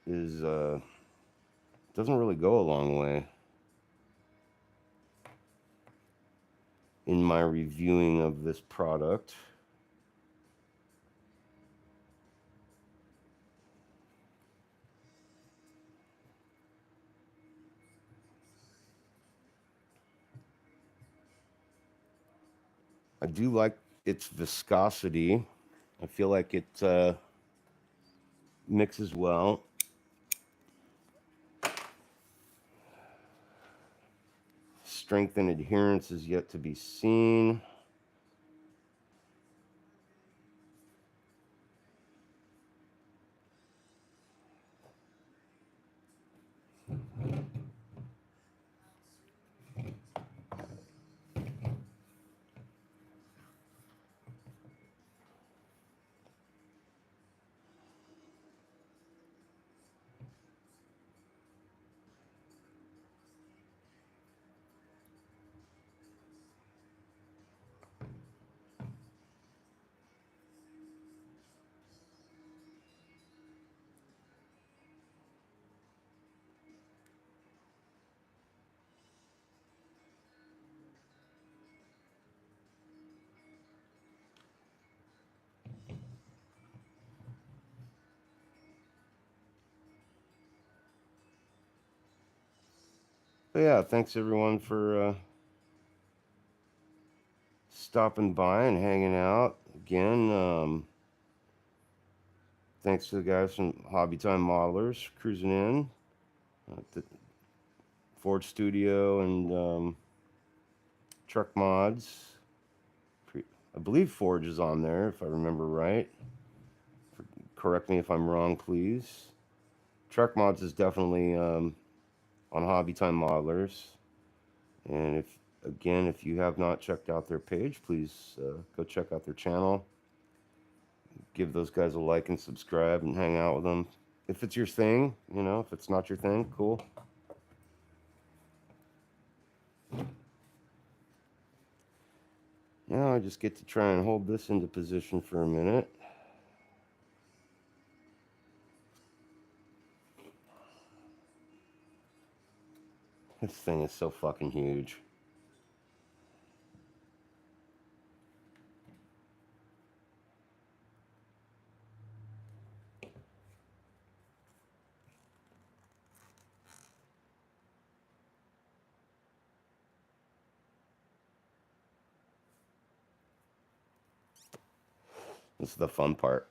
is doesn't really go a long way in my reviewing of this product. I do like its viscosity. I feel like it mixes well. Strength and adherence is yet to be seen. But yeah, thanks everyone for stopping by and hanging out again. Thanks to the guys from Hobby Time Modelers cruising in, the Ford Studio and Truck Mods. I believe Forge is on there, if I remember right. Correct me if I'm wrong, please. Truck Mods is definitely on Hobby Time Modelers. And if you have not checked out their page, please go check out their channel. Give those guys a like and subscribe and hang out with them. If it's your thing, if it's not your thing, cool. Now I just get to try and hold this into position for a minute. This thing is so fucking huge. This is the fun part.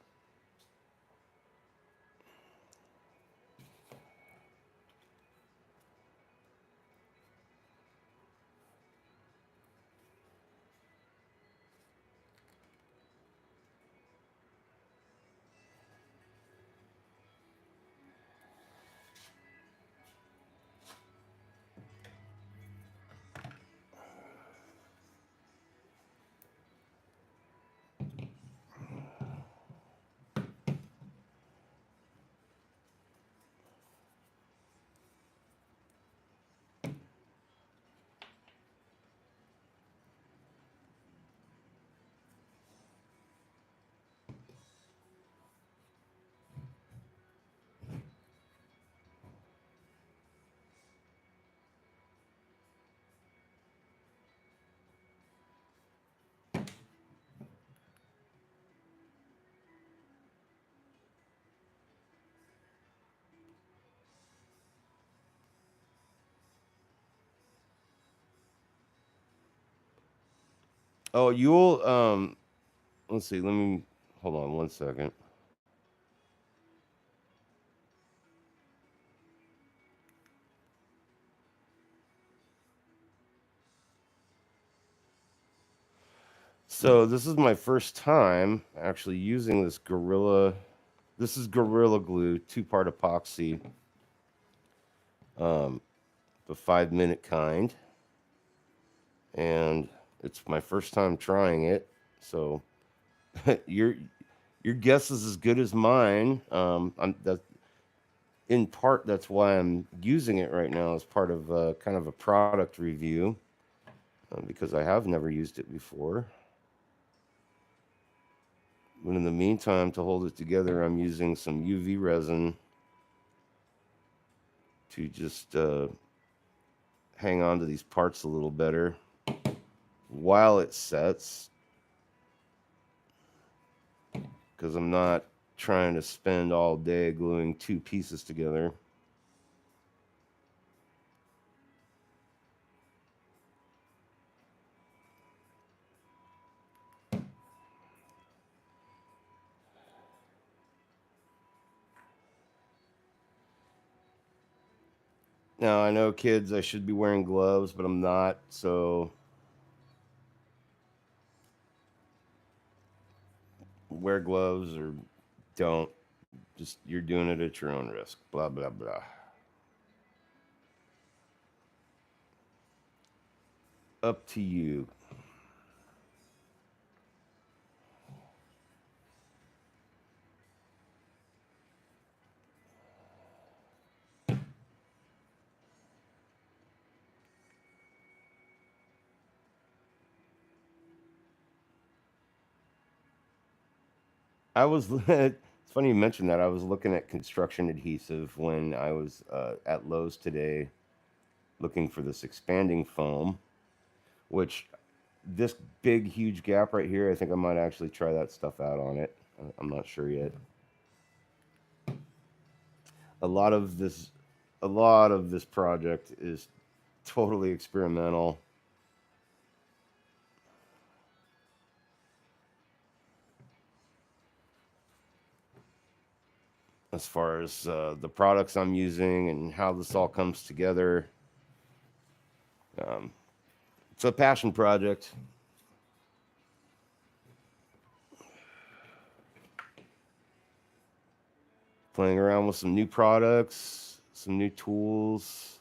Oh, you'll let's see, let me hold on one second. So this is my first time actually using this Gorilla. This is Gorilla Glue, 2-part epoxy, um, the 5-minute kind, and it's my first time trying it. So your your guess is as good as mine. That in part that's why I'm using it right now as part of kind of a product review because I have never used it before. But in the meantime, to hold it together, I'm using some UV resin to just hang on to these parts a little better while it sets, because I'm not trying to spend all day gluing 2 pieces together. Now, I know, kids, I should be wearing gloves, but I'm not, so wear gloves or don't. Just, you're doing it at your own risk. Blah, blah, blah. Up to you. I was, it's funny you mentioned that. I was looking at construction adhesive when I was at Lowe's today looking for this expanding foam, which this big, huge gap right here, I think I might actually try that stuff out on it. I'm not sure yet. A lot of this, a lot of this project is totally experimental. As far as the products I'm using and how this all comes together. Um, it's a passion project. Playing around with some new products, some new tools,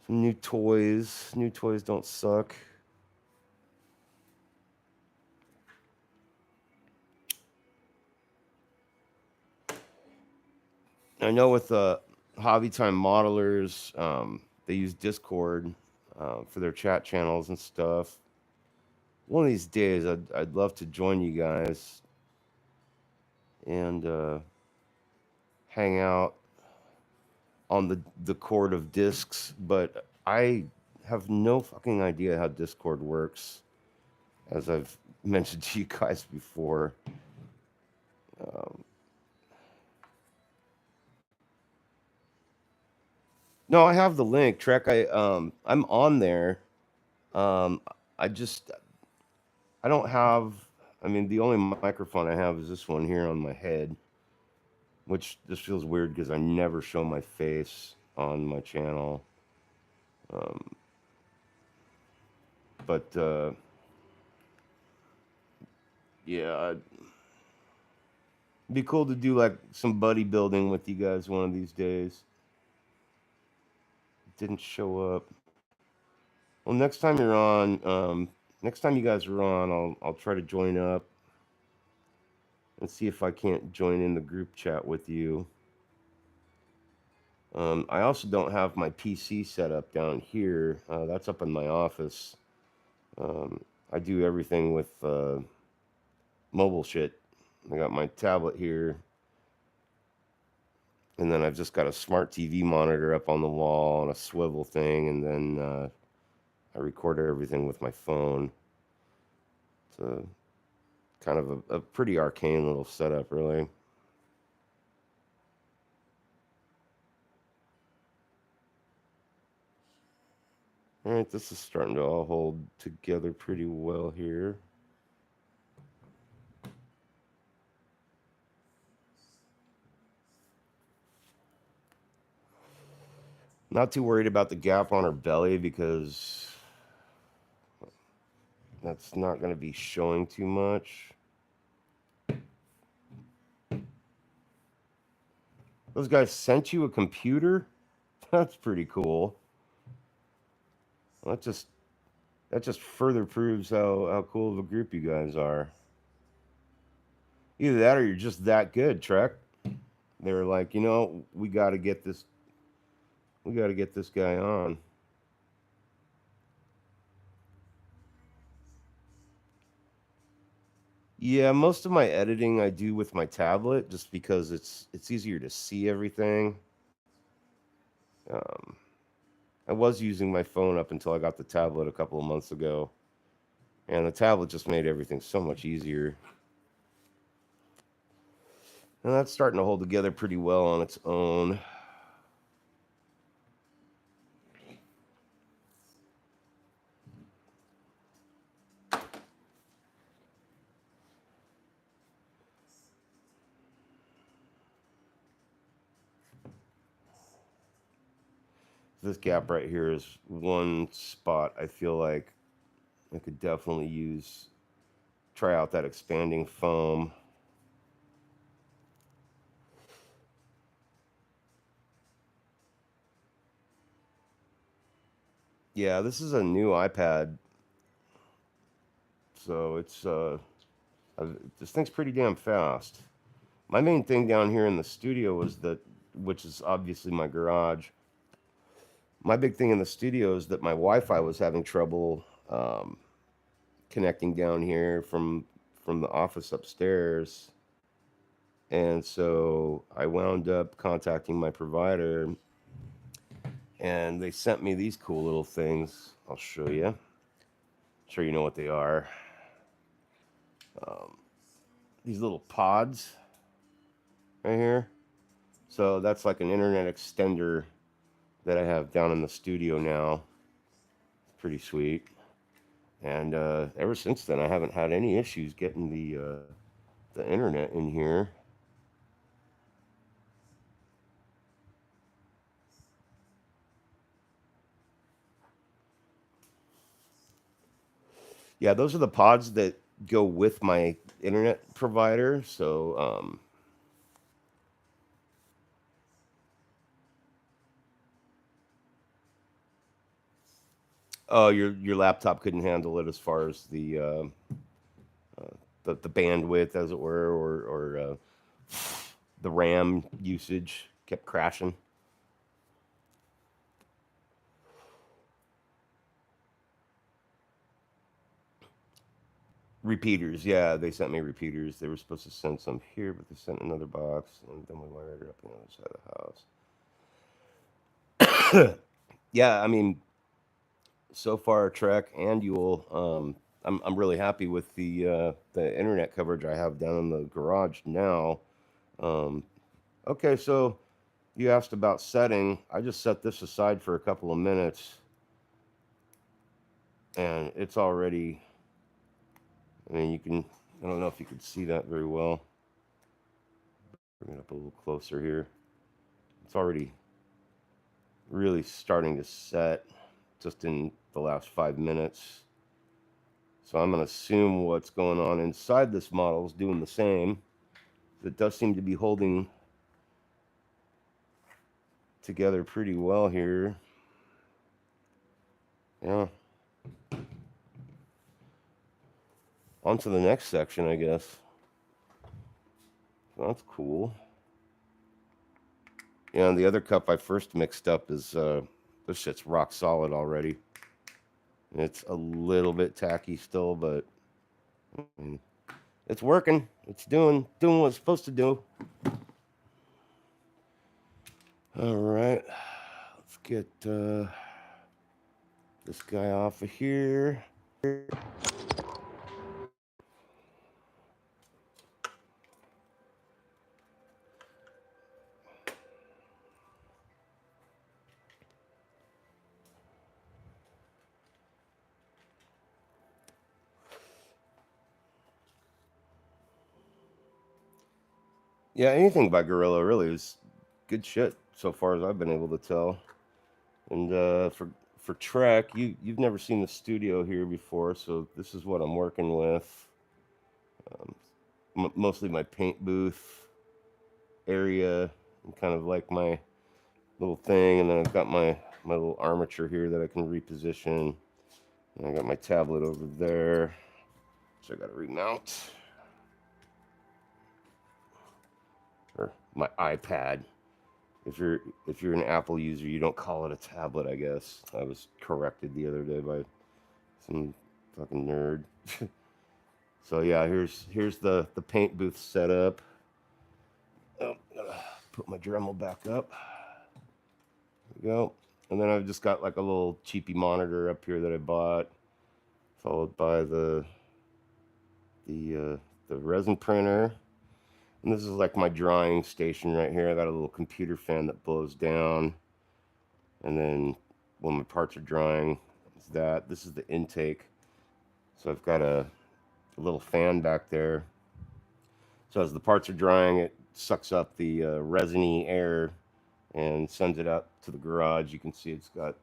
some new toys. New toys don't suck. I know with Hobby Time modelers, they use Discord for their chat channels and stuff. One of these days, I'd love to join you guys and hang out on the court of discs, but I have no fucking idea how Discord works, as I've mentioned to you guys before. Um, no, I have the link. Trek, I'm on there. Um, I just I don't have. I mean, the only microphone I have is this one here on my head, which this feels weird because I never show my face on my channel. Um, but yeah, it'd be cool to do like some buddy building with you guys one of these days. Didn't show up. Well, next time you're on, next time you guys are on, I'll try to join up and see if I can't join in the group chat with you. I also don't have my PC set up down here. That's up in my office. Um, I do everything with mobile shit. I got my tablet here, and then I've just got a smart TV monitor up on the wall and a swivel thing, and then I record everything with my phone. It's a kind of a pretty arcane little setup, really. All right, this is starting to all hold together pretty well here. Not too worried about the gap on her belly because that's not going to be showing too much. Those guys sent you a computer? That's pretty cool. Well, that just further proves how cool of a group you guys are. Either that or you're just that good, Trek. They were like, we got to get this guy on. Yeah, most of my editing I do with my tablet just because it's easier to see everything. Um, I was using my phone up until I got the tablet a couple of months ago, and the tablet just made everything so much easier. And that's starting to hold together pretty well on its own. This gap right here is one spot I feel like I could definitely try out that expanding foam. Yeah, this is a new iPad, so this thing's pretty damn fast. My main thing down here in the studio was that, which is obviously my garage. My big thing in the studio is that my Wi-Fi was having trouble connecting down here from the office upstairs, and so I wound up contacting my provider, and they sent me these cool little things. I'll show you. I'm sure you know what they are. Um, these little pods right here. So that's like an internet extender that I have down in the studio now. It's pretty sweet. And ever since then, I haven't had any issues getting the internet in here. Yeah, those are the pods that go with my internet provider. So, oh, your laptop couldn't handle it as far as the bandwidth, as it were, or the RAM usage kept crashing. Repeaters, yeah, they sent me repeaters. They were supposed to send some here, but they sent another box, and then we wired it up on the other side of the house. Yeah, I mean, so far, Trek and Yule, I'm really happy with the internet coverage I have down in the garage now. Um, okay, so you asked about setting. I just set this aside for a couple of minutes, and it's already. I mean, you can. I don't know if you could see that very well. Bring it up a little closer here. It's already really starting to set just in the last 5 minutes. So I'm going to assume what's going on inside this model is doing the same. It does seem to be holding together pretty well here. Yeah. On to the next section, I guess. That's cool. Yeah, and the other cup I first mixed up is this shit's rock solid already. It's a little bit tacky still, but it's working. It's doing what it's supposed to do. All right, let's get this guy off of here. Yeah, anything by Gorilla really is good shit so far as I've been able to tell. And for Trek, you've never seen the studio here before, so this is what I'm working with. Um, Mostly my paint booth area, and kind of like my little thing, and then I've got my little armature here that I can reposition. And I got my tablet over there, so I got to remount, or my iPad. If you're an Apple user, you don't call it a tablet, I guess. I was corrected the other day by some fucking nerd. So yeah, here's the paint booth setup. Oh, gotta put my Dremel back up. There we go. And then I've just got like a little cheapy monitor up here that I bought, followed by the resin printer. And this is like my drawing station right here. I got a little computer fan that blows down. And then when my parts are drying, it's that. This is the intake. So I've got a little fan back there. So as the parts are drying, it sucks up the resiny air and sends it out to the garage. You can see it's got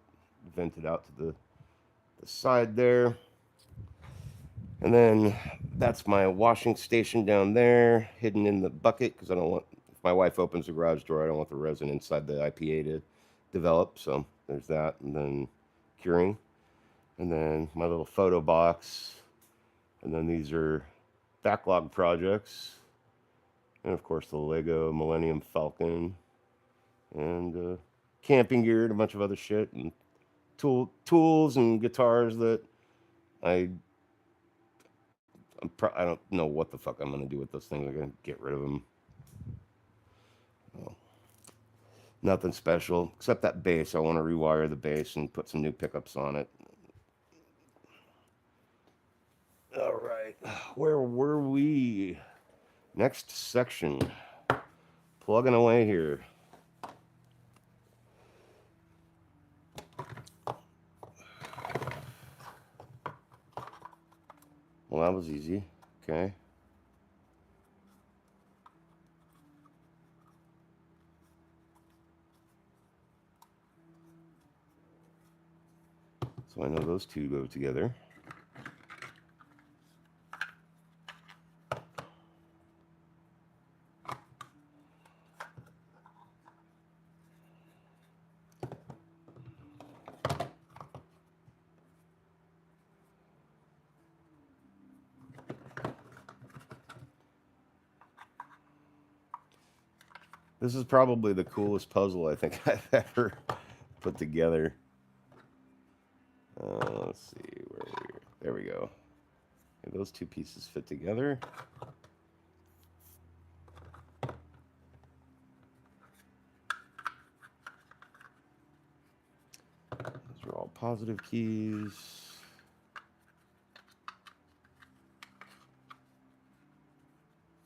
vented out to the side there. And then that's my washing station down there, hidden in the bucket, because I don't want, if my wife opens the garage door, I don't want the resin inside the IPA to develop. So there's that. And then curing. And then my little photo box. And then these are backlog projects. And of course the Lego Millennium Falcon. And camping gear and a bunch of other shit. And tools and guitars that I I don't know what the fuck I'm gonna do with those things. I'm gonna get rid of them. Well, nothing special except that bass. I want to rewire the bass and put some new pickups on it. All right, where were we? Next section. Plugging away here. Well, that was easy. Okay. So I know those two go together. This is probably the coolest puzzle I think I've ever put together. Let's see, there we go. Okay, those two pieces fit together. Those are all positive keys.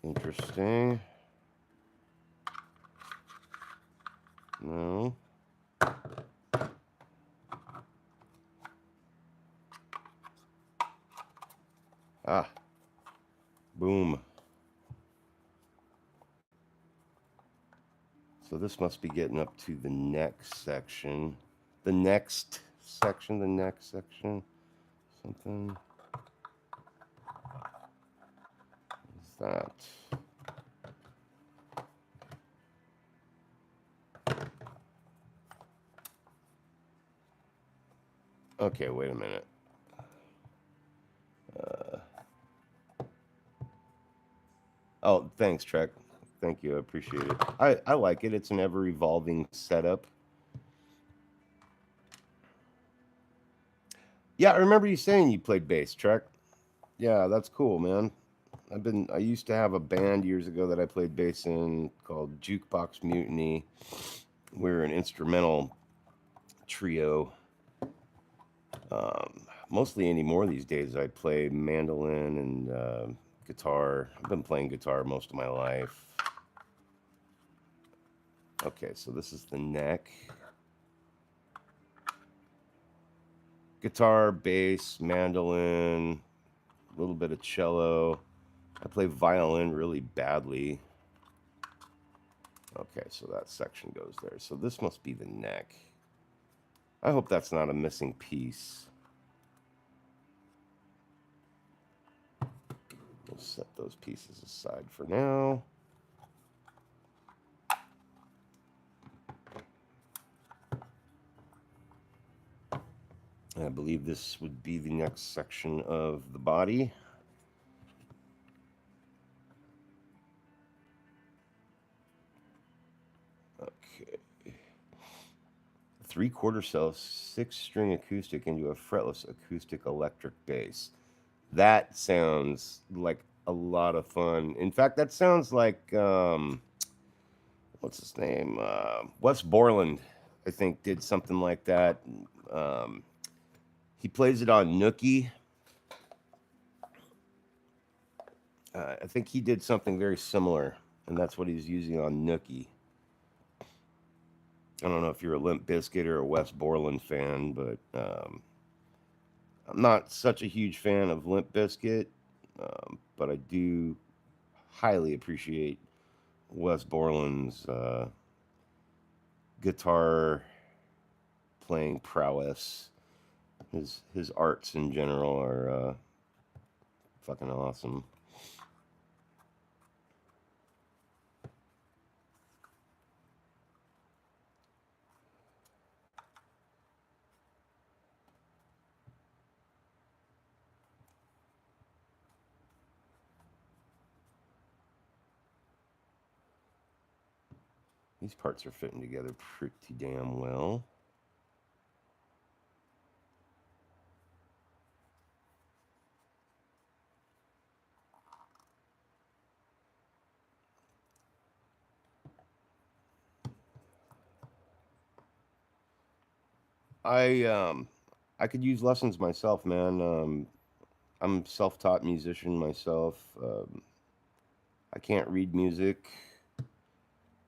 Interesting. No. Ah. Boom. So this must be getting up to the next section. The next section. Something. What's that? Okay, wait a minute. Oh, thanks, Trek. Thank you. I appreciate it. I like it. It's an ever-evolving setup. Yeah, I remember you saying you played bass, Trek. Yeah, that's cool, man. I used to have a band years ago that I played bass in called Jukebox Mutiny. We're an instrumental trio. Mostly anymore these days, I play mandolin and guitar. I've been playing guitar most of my life. Okay, so this is the neck. Guitar, bass, mandolin, a little bit of cello. I play violin really badly. Okay, so that section goes there. So this must be the neck. I hope that's not a missing piece. We'll set those pieces aside for now. I believe this would be the next section of the body. Okay. 3/4 cell, 6-string acoustic into a fretless acoustic electric bass. That sounds like a lot of fun. In fact, that sounds like what's his name? Wes Borland, I think, did something like that. He plays it on Nookie. I think he did something very similar, and that's what he's using on Nookie. I don't know if you're a Limp Bizkit or a Wes Borland fan, but I'm not such a huge fan of Limp Bizkit, but I do highly appreciate Wes Borland's guitar playing prowess. His arts in general are fucking awesome. These parts are fitting together pretty damn well. I could use lessons myself, man. I'm a self-taught musician myself. I can't read music.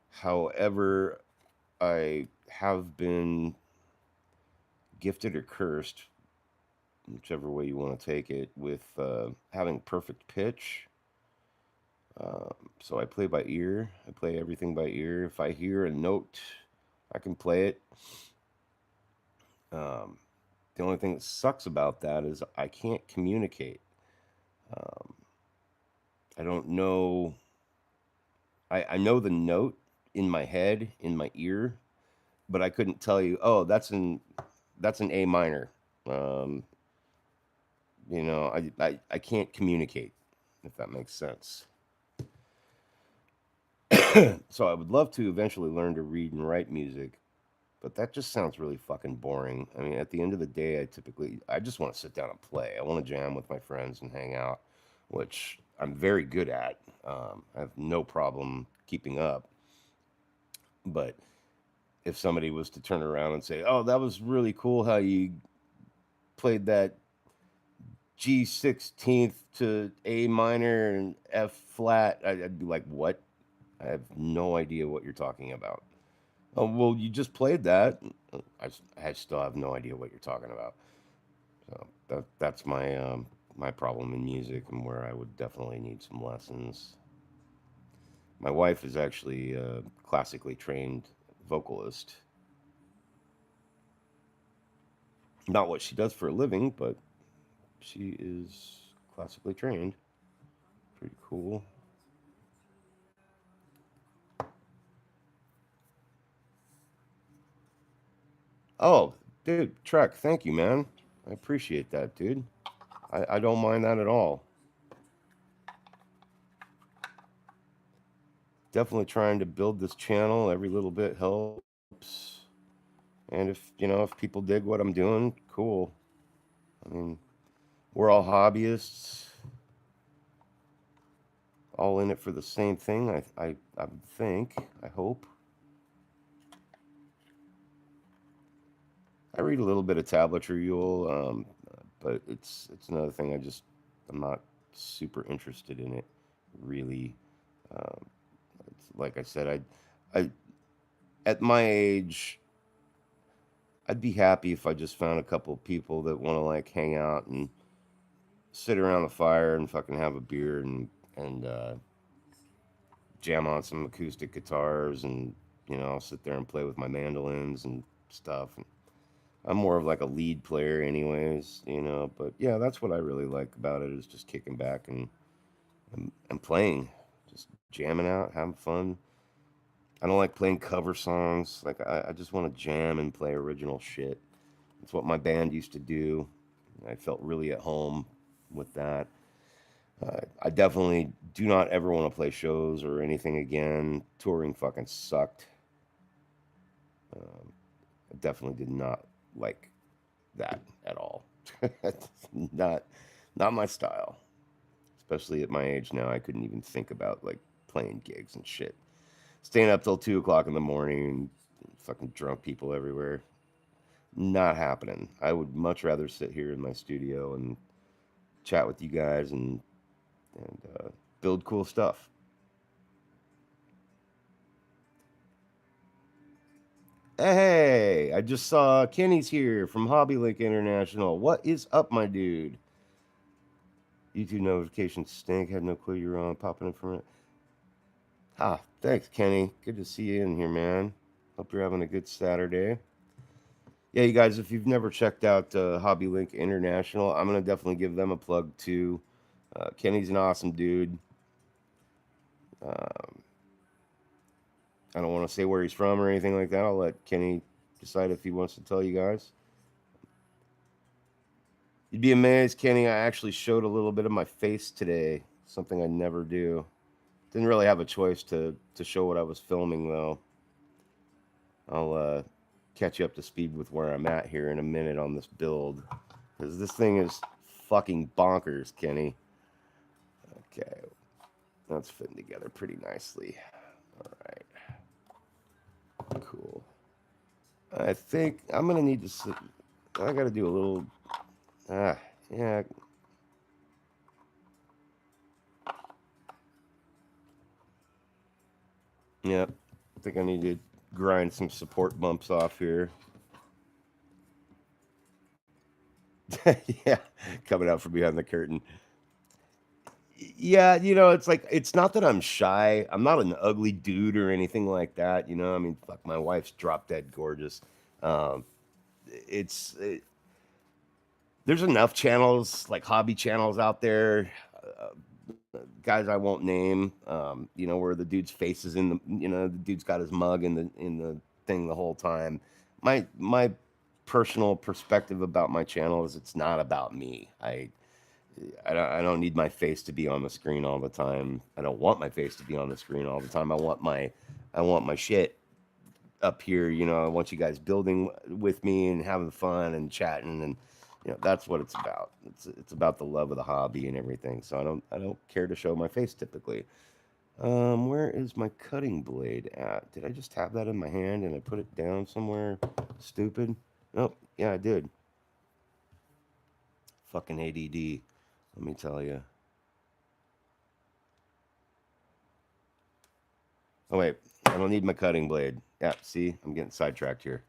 However, I have been gifted or cursed, whichever way you want to take it, with having perfect pitch. So I play by ear. I play everything by ear. If I hear a note, I can play it. Um, the only thing that sucks about that is I can't communicate. Um, I don't know. I know the note in my head, in my ear, but I couldn't tell you. Oh, that's an A minor. Um, I can't communicate, if that makes sense. So I would love to eventually learn to read and write music, but that just sounds really fucking boring. I mean, at the end of the day, I just want to sit down and play. I want to jam with my friends and hang out, which I'm very good at. I have no problem keeping up. But if somebody was to turn around and say, "Oh, that was really cool how you played that G16th to A minor and F flat," I'd be like, "What? I have no idea what you're talking about." Oh, well, you just played that. I still have no idea what you're talking about. So that's my problem in music, and where I would definitely need some lessons. My wife is actually a classically trained vocalist. Not what she does for a living, but she is classically trained. Pretty cool. Oh, dude, Trek, thank you, man. I appreciate that, dude. I don't mind that at all. Definitely trying to build this channel. Every little bit helps. And if people dig what I'm doing, cool. I mean, we're all hobbyists, all in it for the same thing. I think. I hope. I read a little bit of tabletry, but it's another thing. I'm not super interested in it, really. Um, like I said, I at my age, I'd be happy if I just found a couple of people that want to like hang out and sit around the fire and fucking have a beer and jam on some acoustic guitars and I'll sit there and play with my mandolins and stuff. And I'm more of like a lead player, anyways. But yeah, that's what I really like about it is just kicking back and playing, just jamming out, having fun. I don't like playing cover songs. Like I just want to jam and play original shit. It's what my band used to do. I felt really at home with that. I definitely do not ever want to play shows or anything again. Touring fucking sucked. Um, I definitely did not like that at all. not, not my style. Especially at my age now, I couldn't even think about like playing gigs and shit. Staying up till 2 o'clock in the morning, and fucking drunk people everywhere. Not happening. I would much rather sit here in my studio and chat with you guys and build cool stuff. Hey, I just saw Kenny's here from HobbyLink International. What is up, my dude? YouTube notifications stink. Had no clue you were on. Popping in from it. Ah, thanks, Kenny. Good to see you in here, man. Hope you're having a good Saturday. Yeah, you guys, if you've never checked out HobbyLink International, I'm gonna definitely give them a plug too. Kenny's an awesome dude. Um, I don't want to say where he's from or anything like that. I'll let Kenny decide if he wants to tell you guys. You'd be amazed, Kenny. I actually showed a little bit of my face today, something I never do. Didn't really have a choice to show what I was filming though. I'll catch you up to speed with where I'm at here in a minute on this build, because this thing is fucking bonkers, Kenny. Okay, that's fitting together pretty nicely. All right, cool. I think I'm gonna need to. I gotta do a little. Ah, yeah. Yep. I think I need to grind some support bumps off here. Yeah, coming out from behind the curtain. Yeah, it's like it's not that I'm shy. I'm not an ugly dude or anything like that. I mean, fuck, my wife's drop dead gorgeous. Um, it's there's enough channels like hobby channels out there, guys I won't name. Where the dude's face is in the dude's got his mug in the thing the whole time. My personal perspective about my channel is it's not about me. I don't need my face to be on the screen all the time. I don't want my face to be on the screen all the time. I want my shit up here. I want you guys building with me and having fun and chatting, and that's what it's about. It's about the love of the hobby and everything. So I don't care to show my face typically. Where is my cutting blade at? Did I just have that in my hand and I put it down somewhere? Stupid. Oh, yeah, I did. Fucking ADD. Let me tell you. Oh wait, I don't need my cutting blade. Yeah, see, I'm getting sidetracked here.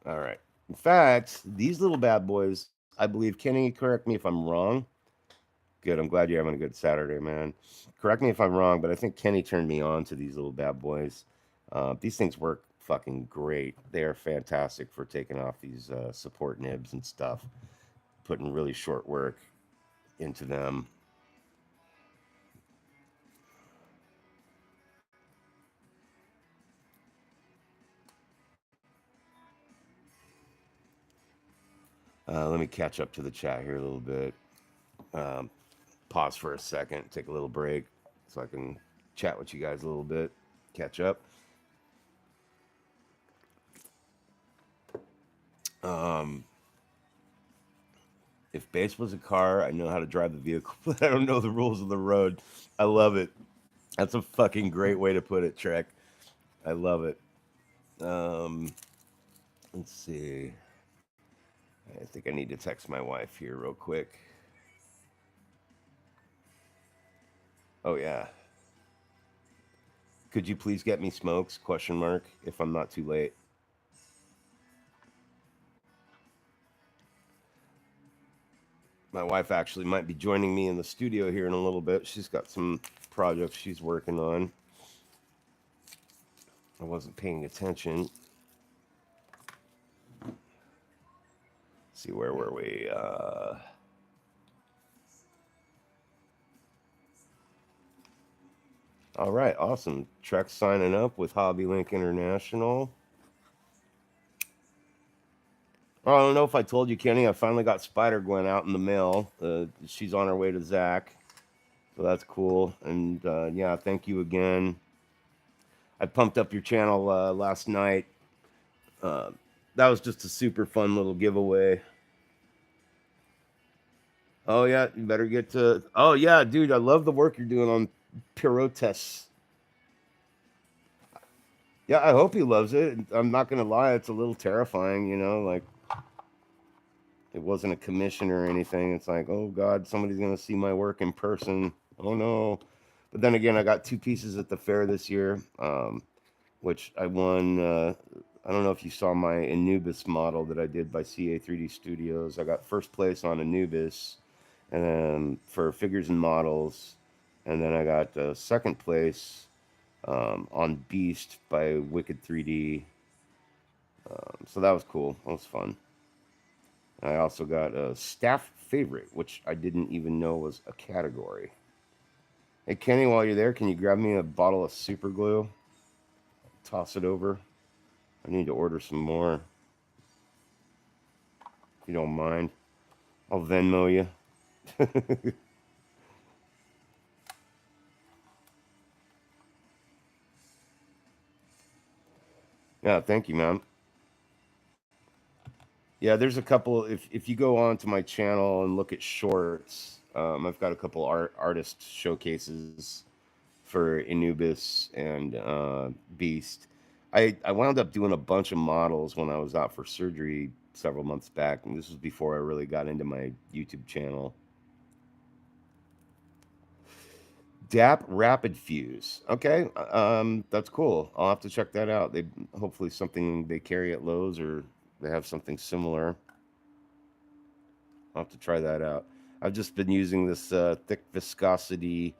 All right. In fact, these little bad boys, I believe, Kenny, correct me if I'm wrong. Good. I'm glad you're having a good Saturday, man. Correct me if I'm wrong, but I think Kenny turned me on to these little bad boys. These things work fucking great. They are fantastic for taking off these support nibs and stuff, putting really short work into them. Let me catch up to the chat here a little bit. Um, Pause for a second, take a little break so I can chat with you guys a little bit, catch up. Um, if bass was a car, I know how to drive the vehicle, but I don't know the rules of the road. I love it. That's a fucking great way to put it, Trek. I love it. Um, let's see. I think I need to text my wife here real quick. Oh yeah. Could you please get me smokes? Question mark. If I'm not too late. My wife actually might be joining me in the studio here in a little bit. She's got some projects she's working on. I wasn't paying attention. See, where were we? All right, awesome. Trek signing up with Hobby Link International. Oh, I don't know if I told you, Kenny. I finally got Spider Gwen out in the mail. She's on her way to Zach, so that's cool. And yeah, thank you again. I pumped up your channel last night. Uh, that was just a super fun little giveaway. Oh yeah, you better get to. Oh yeah, dude, I love the work you're doing on Pirotes. Yeah, I hope he loves it. I'm not gonna lie, it's a little terrifying, like it wasn't a commission or anything. It's like, oh God, somebody's gonna see my work in person. Oh no. But then again, I got two pieces at the fair this year, which I won. I don't know if you saw my Anubis model that I did by CA3D Studios. I got first place on Anubis, and then for figures and models, and then I got second place on Beast by Wicked 3D. So that was cool. That was fun. I also got a staff favorite, which I didn't even know was a category. Hey Kenny, while you're there, can you grab me a bottle of super glue? Toss it over. I need to order some more, if you don't mind. I'll Venmo you. Yeah, thank you, man. Yeah, there's a couple. If you go on to my channel and look at shorts, I've got a couple artist showcases for Anubis and Beast. I wound up doing a bunch of models when I was out for surgery several months back, and this was before I really got into my YouTube channel. DAP Rapid Fuse. Okay, that's cool. I'll have to check that out. They hopefully something they carry at Lowe's or they have something similar. I'll have to try that out. I've just been using this thick viscosity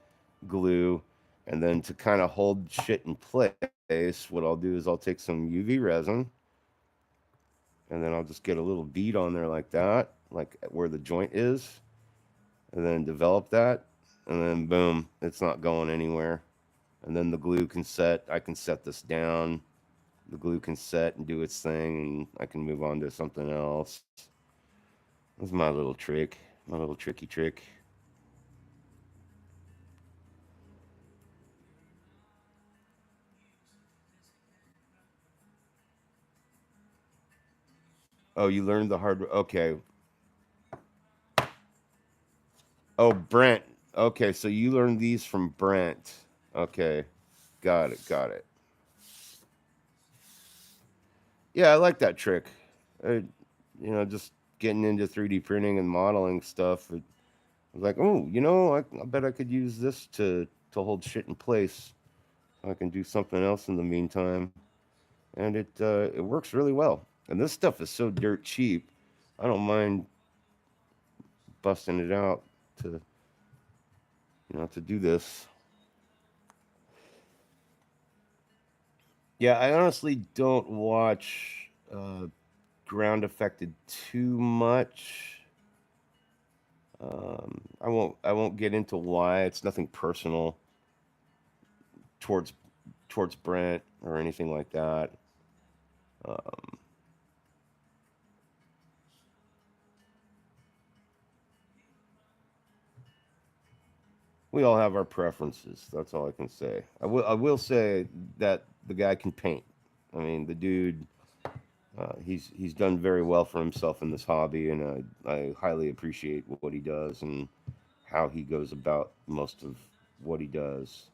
glue, and then to kind of hold shit in place, what I'll do is I'll take some UV resin, and then I'll just get a little bead on there like that, like where the joint is, and then develop that, and then boom, it's not going anywhere. And then the glue can set. I can set this down. The glue can set and do its thing, and I can move on to something else. That's my little trick, my little tricky trick. Oh, you learned the hard. Okay. Oh, Brent. Okay, so you learned these from Brent. Okay, got it, got it. Yeah, I like that trick. I, just getting into 3D printing and modeling stuff. I was like, oh, I bet I could use this to hold shit in place. I can do something else in the meantime, and it works really well. And this stuff is so dirt cheap. I don't mind busting it out to to do this. Yeah, I honestly don't watch ground affected too much. I won't get into why. It's nothing personal towards Brent or anything like that. Um, we all have our preferences. That's all I can say. I will say that the guy can paint. I mean, the dude. He's done very well for himself in this hobby, and I highly appreciate what he does and how he goes about most of what he does.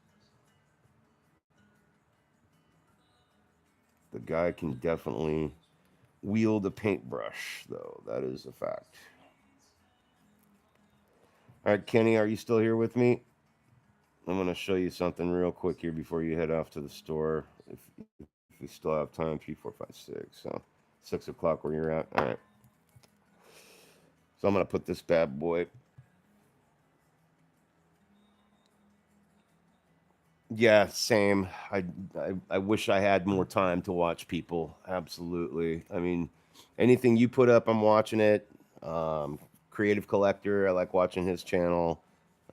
The guy can definitely wield a paintbrush, though. That is a fact. All right, Kenny, are you still here with me? I'm going to show you something real quick here before you head off to the store. If we still have time, P456. So 6 o'clock where you're at. All right. So I'm going to put this bad boy. Yeah, same. I wish I had more time to watch people. Absolutely. I mean, anything you put up, I'm watching it. Creative Collector, I like watching his channel.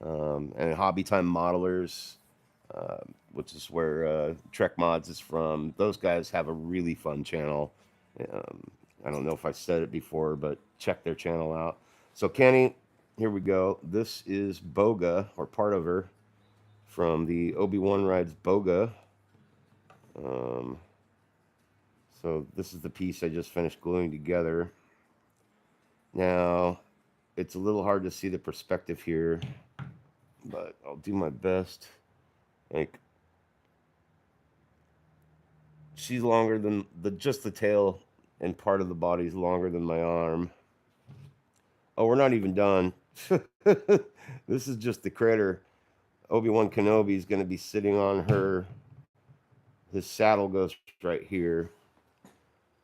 And Hobby Time Modelers, which is where Trek Mods is from. Those guys have a really fun channel. Um, I don't know if I said it before, but check their channel out. So, Kenny, here we go. This is Boga, or part of her, from the Obi-Wan Rides Boga. Um, so this is the piece I just finished gluing together. Now, it's a little hard to see the perspective here, but I'll do my best. Like, she's longer than just the tail, and part of the body is longer than my arm. Oh, we're not even done. This is just the critter. Obi-Wan Kenobi is going to be sitting on her. His saddle goes right here.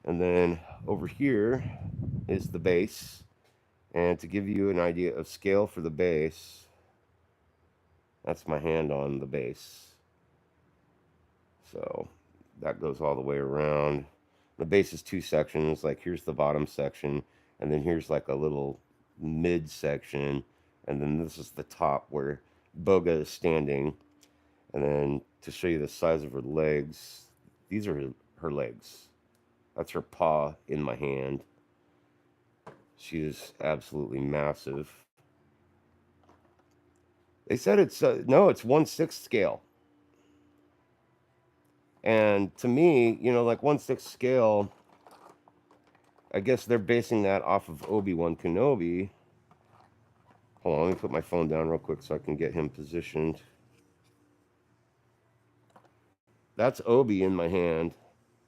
And then over here is the base. And to give you an idea of scale for the base, that's my hand on the base. So that goes all the way around. The base is two sections. Like here's the bottom section, and then here's like a little mid section, and then this is the top where Boga is standing. And then to show you the size of her legs, these are her legs. That's her paw in my hand. She is absolutely massive. They said it's no, it's 1/6 scale. And to me, like 1/6 scale, I guess they're basing that off of Obi-Wan Kenobi. Hold on, let me put my phone down real quick so I can get him positioned. That's Obi in my hand.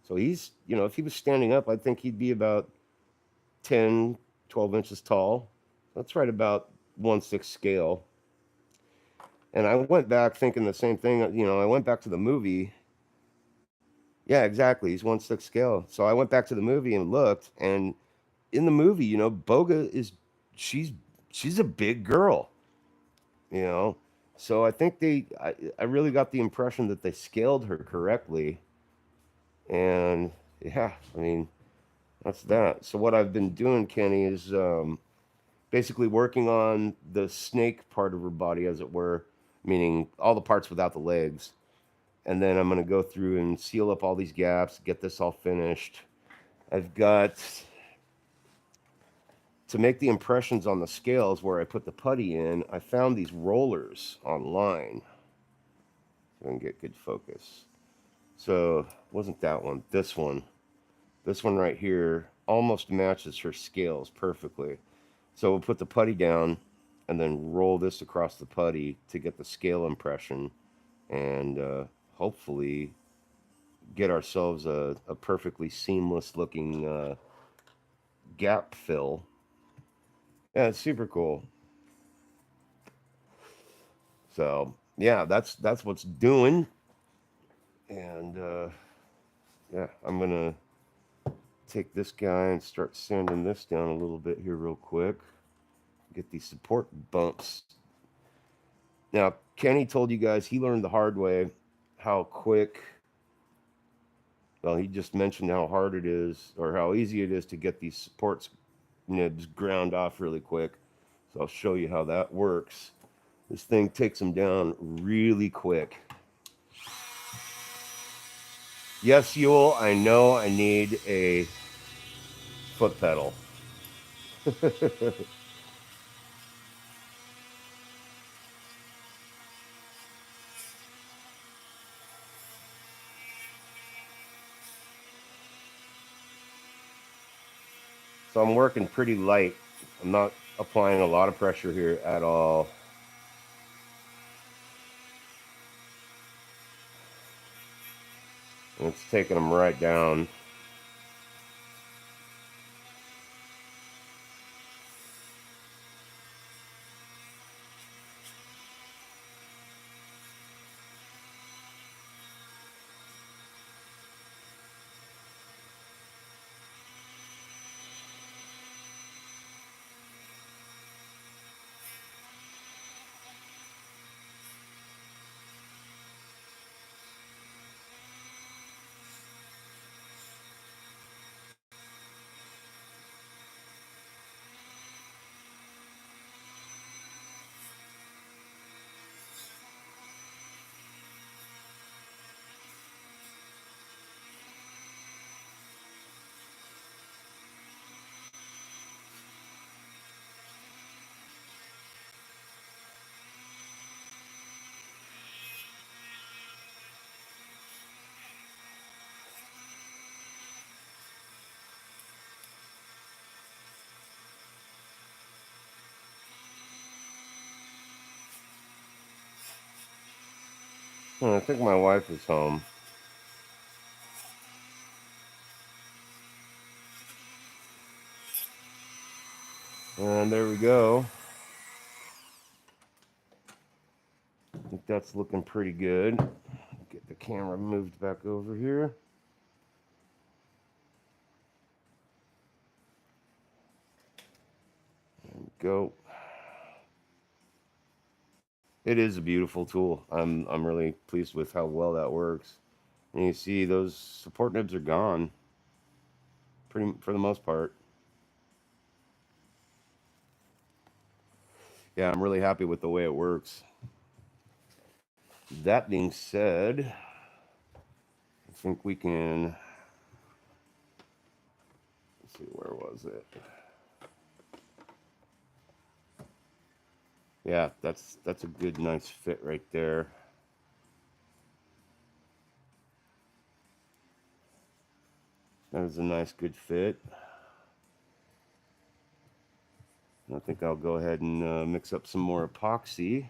So he's, if he was standing up, I think he'd be about 10, 12 inches tall. That's right about 1/6 scale. And I went back thinking the same thing. I went back to the movie. Yeah, exactly. He's 1/6 scale. So I went back to the movie and looked, and in the movie, Boga is she's she's a big girl, you know. So I think I really got the impression that they scaled her correctly, and yeah, I mean that's that. So what I've been doing, Kenny, is basically working on the snake part of her body, as it were, meaning all the parts without the legs. And then I'm going to go through and seal up all these gaps, get this all finished. I've got to make the impressions on the scales where I put the putty in. I found these rollers online so I can get good focus. So, wasn't that one? This one. This one right here almost matches her scales perfectly. So we'll put the putty down and then roll this across the putty to get the scale impression and hopefully get ourselves a perfectly seamless looking gap fill. Yeah, it's super cool. So yeah, that's what's doing. And yeah, I'm gonna take this guy and start sanding this down a little bit here real quick. Get these support bumps. Now, Kenny told you guys he learned the hard way how quick. Well, he just mentioned how hard it is, or how easy it is to get these supports nibs ground off really quick. So I'll show you how that works. This thing takes them down really quick. Yes, Yule, I know I need a foot pedal. So I'm working pretty light. I'm not applying a lot of pressure here at all. And it's taking them right down. I think my wife is home. And there we go. I think that's looking pretty good. Get the camera moved back over here. There we go. It is a beautiful tool. I'm really pleased with how well that works. And you see those support nibs are gone, pretty for the most part. Yeah, I'm really happy with the way it works. That being said, I think we can. Let's see, where was it? Yeah, that's a good, nice fit right there. That is a nice, good fit. I think I'll go ahead and mix up some more epoxy.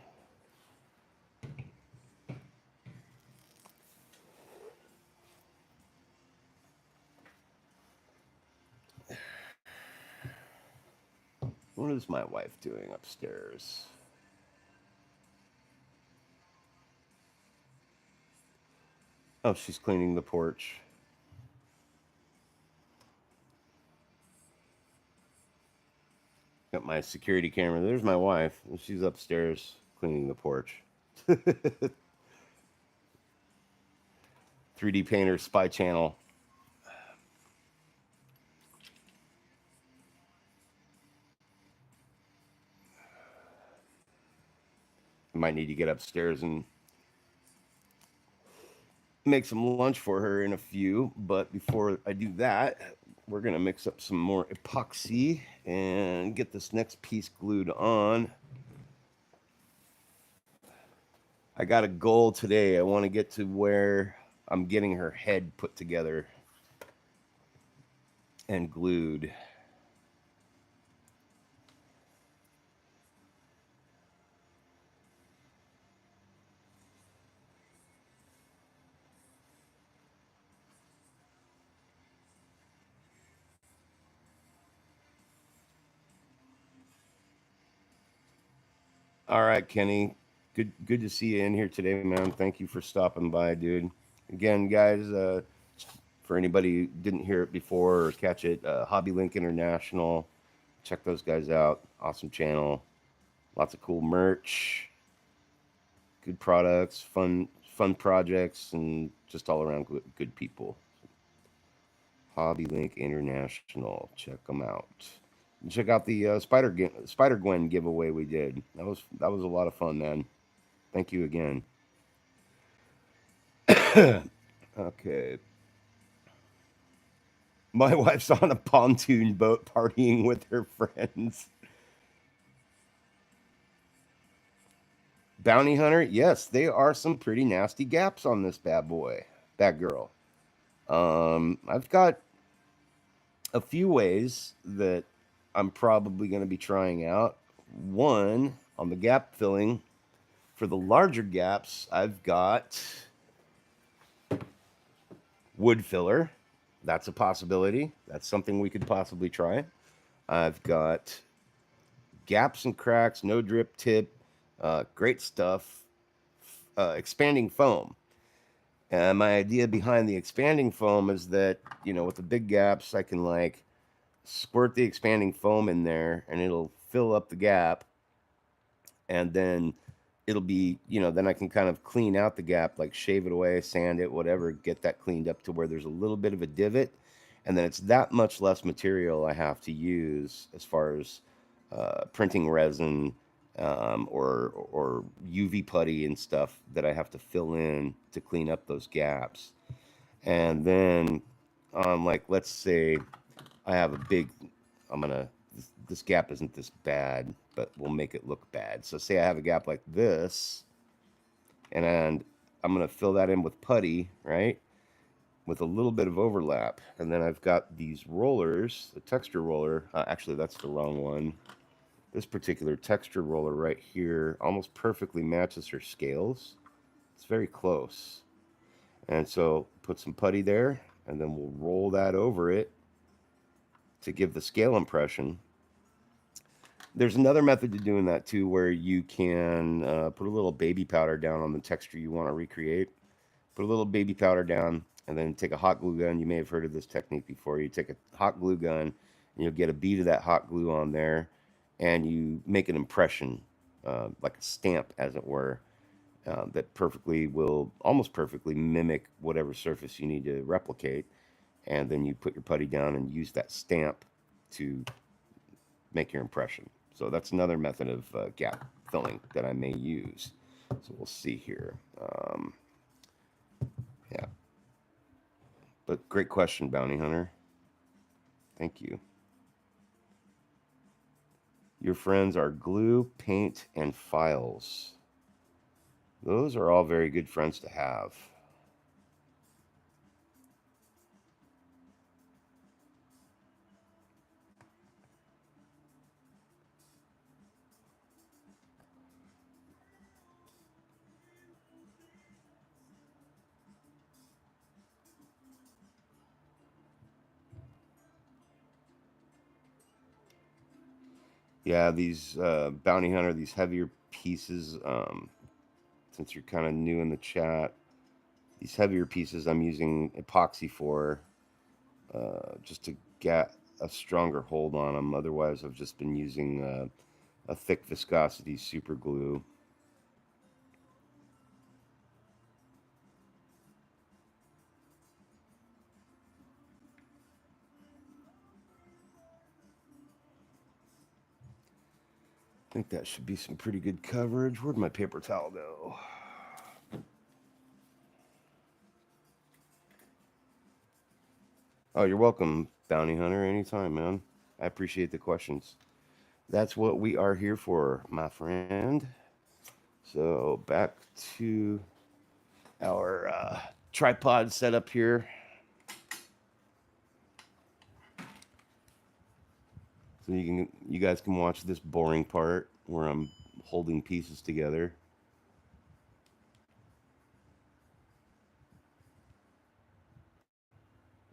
What is my wife doing upstairs? Oh, she's cleaning the porch. Got my security camera. There's my wife. She's upstairs cleaning the porch. 3D Painter Spy Channel. I might need to get upstairs and make some lunch for her in a few. But before I do that, we're going to mix up some more epoxy and get this next piece glued on. I got a goal today. I want to get to where I'm getting her head put together and glued. All right, Kenny. Good to see you in here today, man. Thank you for stopping by, dude. Again, guys, for anybody who didn't hear it before or catch it, Hobby Link International. Check those guys out. Awesome channel. Lots of cool merch, good products, fun projects, and just all around good people. Hobby Link International. Check them out. And check out the Spider Gwen giveaway we did. That was a lot of fun, man. Thank you again. Okay. My wife's on a pontoon boat partying with her friends. Bounty Hunter, yes, there are some pretty nasty gaps on this bad boy, bad girl. I've got a few ways that I'm probably going to be trying out. One, on the gap filling, for the larger gaps, I've got wood filler. That's a possibility. That's something we could possibly try. I've got gaps and cracks, no drip tip, great stuff. Expanding foam. And my idea behind the expanding foam is that, with the big gaps, I can like squirt the expanding foam in there and it'll fill up the gap. And then it'll be, then I can kind of clean out the gap, like shave it away, sand it, whatever, get that cleaned up to where there's a little bit of a divot. And then it's that much less material I have to use as far as printing resin, or UV putty and stuff that I have to fill in to clean up those gaps. And then, like, let's say I have a big, I'm gonna, this gap isn't this bad, but we'll make it look bad. So, say I have a gap like this, and I'm gonna fill that in with putty, right? With a little bit of overlap. And then I've got these rollers, the texture roller. Actually, that's the wrong one. This particular texture roller right here almost perfectly matches her scales. It's very close. And so put some putty there, and then we'll roll that over it to give the scale impression. There's another method to doing that too, where you can put a little baby powder down on the texture you want to recreate. Put a little baby powder down, and then take a hot glue gun. You may have heard of this technique before. You take a hot glue gun, and you'll get a bead of that hot glue on there, and you make an impression, like a stamp, as it were, that perfectly will almost perfectly mimic whatever surface you need to replicate. And then you put your putty down and use that stamp to make your impression. So that's another method of gap filling that I may use. So we'll see here. Yeah, but great question, Bounty Hunter. Thank you. Your friends are glue, paint, and files. Those are all very good friends to have. Yeah, these Bounty Hunter, these heavier pieces, since you're kind of new in the chat, These heavier pieces I'm using epoxy for, just to get a stronger hold on them. Otherwise, I've just been using a thick viscosity super glue. I think that should be some pretty good coverage. Where'd my paper towel go? Oh, you're welcome, Bounty Hunter. Anytime, man. I appreciate the questions. That's what we are here for, my friend. So back to our tripod setup here. So you guys can watch this boring part where I'm holding pieces together.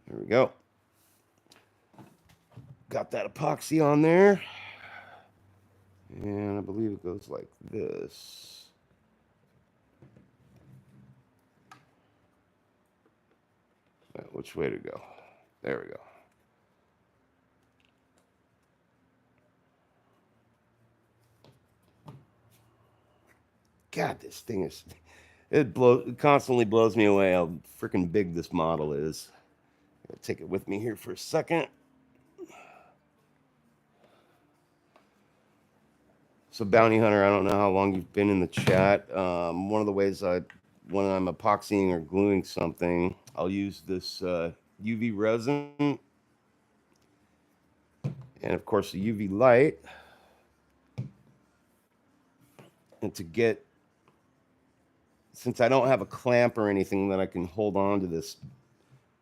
There we go. Got that epoxy on there. And I believe it goes like this. Which way to go? There we go. God, this thing is it constantly blows me away how freaking big this model is. I'll take it with me here for a second. So Bounty Hunter, I don't know how long you've been in the chat. One of the ways when I'm epoxying or gluing something, I'll use this UV resin and of course the UV light, and since I don't have a clamp or anything that I can hold on to this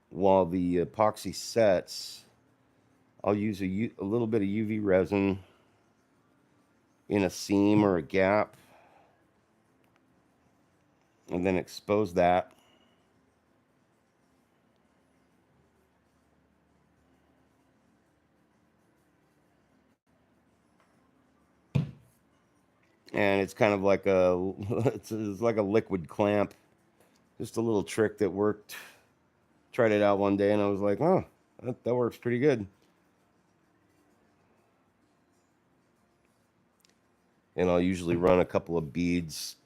while the epoxy sets, I'll use a little bit of UV resin in a seam or a gap and then expose that. And it's kind of like it's like a liquid clamp. Just a little trick that worked. Tried it out one day and I was like, oh, that works pretty good. And I'll usually run a couple of beads,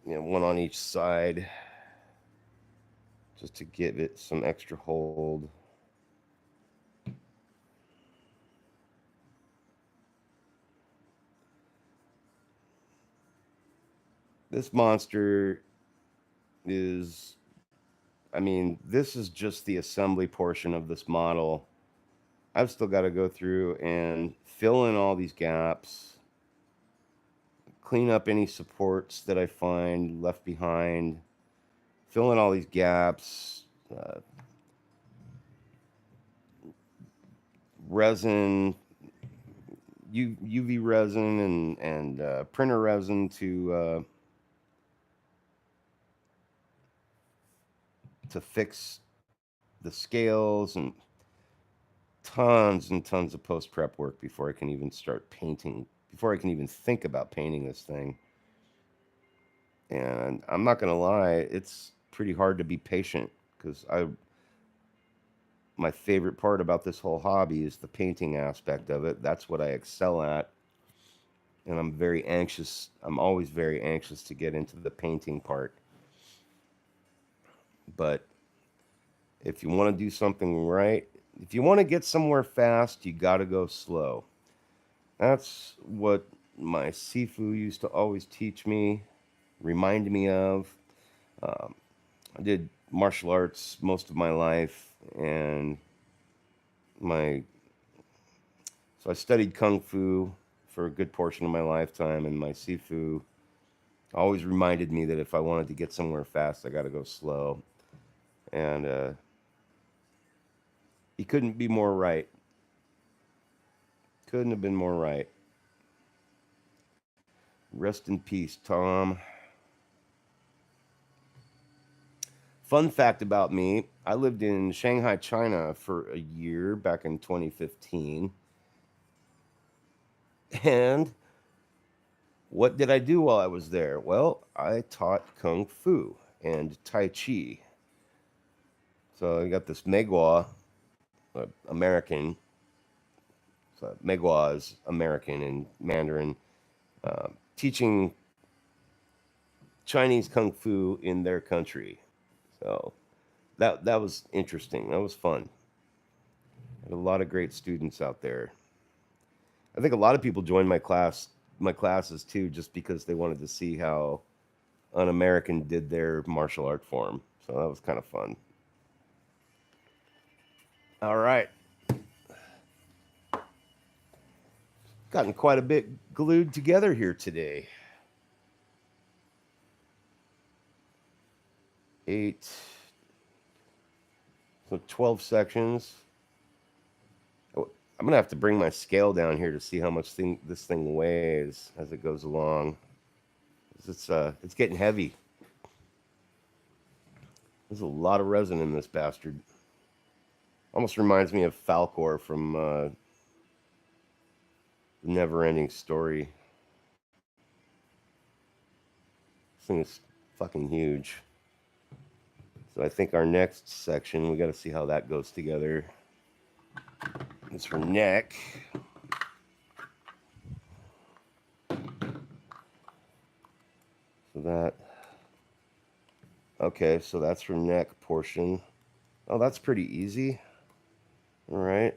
one on each side, just to give it some extra hold. This monster is, this is just the assembly portion of this model. I've still got to go through and fill in all these gaps, clean up any supports that I find left behind, fill in all these gaps, resin, UV resin and printer resin to fix the scales, and tons of post prep work before I can even start painting, before I can even think about painting this thing. And I'm not gonna lie, it's pretty hard to be patient because my favorite part about this whole hobby is the painting aspect of it. That's what I excel at. And I'm very anxious. I'm always very anxious to get into the painting part. But if you want to do something right, if you want to get somewhere fast, you got to go slow. That's what my Sifu used to always teach me, remind me of. I did martial arts most of my life, and my so I studied kung fu for a good portion of my lifetime, and my Sifu always reminded me that if I wanted to get somewhere fast, I got to go slow. And he couldn't be more right. Couldn't have been more right. Rest in peace, Tom. Fun fact about me, I lived in Shanghai, China for a year back in 2015. And What did I do while I was there? Well, I taught Kung Fu and Tai Chi. So I got this Megua, American. So Megua is American in Mandarin, teaching Chinese Kung Fu in their country. So that was interesting. That was fun. Had a lot of great students out there. I think a lot of people joined my classes too, just because they wanted to see how an American did their martial art form. So that was kind of fun. All right, gotten quite a bit glued together here today. Eight, so 12 sections. Oh, I'm gonna have to bring my scale down here to see how much this thing weighs as it goes along. It's getting heavy. There's a lot of resin in this bastard. Almost reminds me of Falcor from the Never-Ending Story. This thing is fucking huge. So I think our next section, we got to see how that goes together. It's for neck. So that, okay, so that's for neck portion. Oh, that's pretty easy. All right.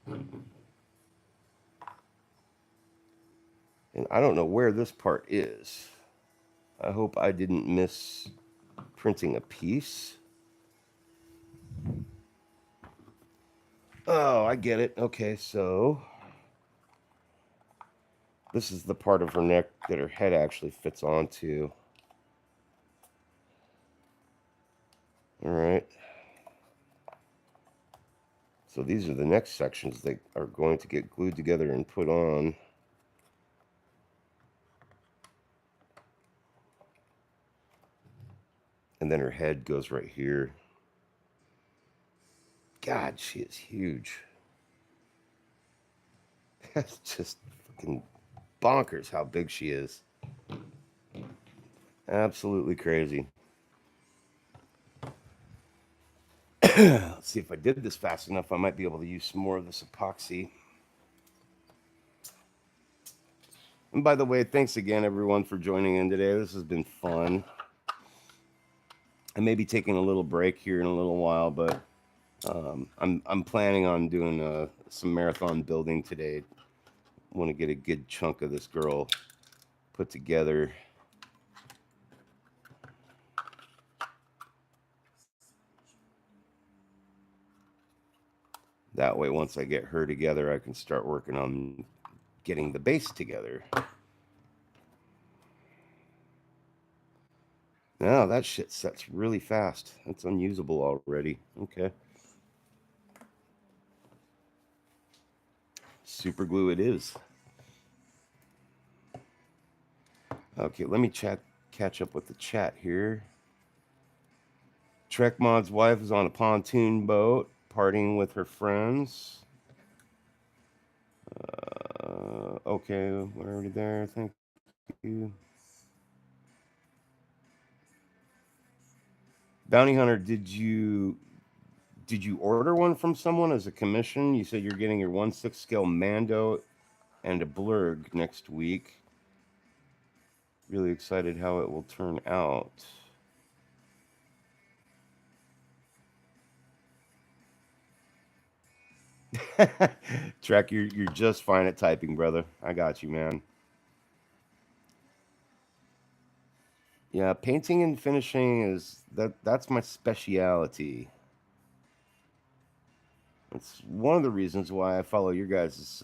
And I don't know where this part is. I hope I didn't miss printing a piece. Oh, I get it. Okay, so this is the part of her neck that her head actually fits onto. All right. So these are the next sections that are going to get glued together and put on. And then her head goes right here. God, she is huge. That's just fucking bonkers how big she is. Absolutely crazy. Let's see if I did this fast enough, I might be able to use some more of this epoxy. And by the way, thanks again, everyone, for joining in today. This has been fun. I may be taking a little break here in a little while, but I'm planning on doing some marathon building today. Want to get a good chunk of this girl put together. That way, once I get her together, I can start working on getting the base together. Now that shit sets really fast. That's unusable already. Okay. Super glue it is. Okay, let me catch up with the chat here. Trek Mod's wife is on a pontoon boat, partying with her friends. Okay, we're already there. Thank you. Bounty Hunter, did you order one from someone as a commission? You said you're getting your 1/6 scale Mando and a Blurg next week. Really excited how it will turn out. Trek, you're just fine at typing, brother. I got you, man. Yeah, painting and finishing is that's my specialty. It's one of the reasons why I follow your guys',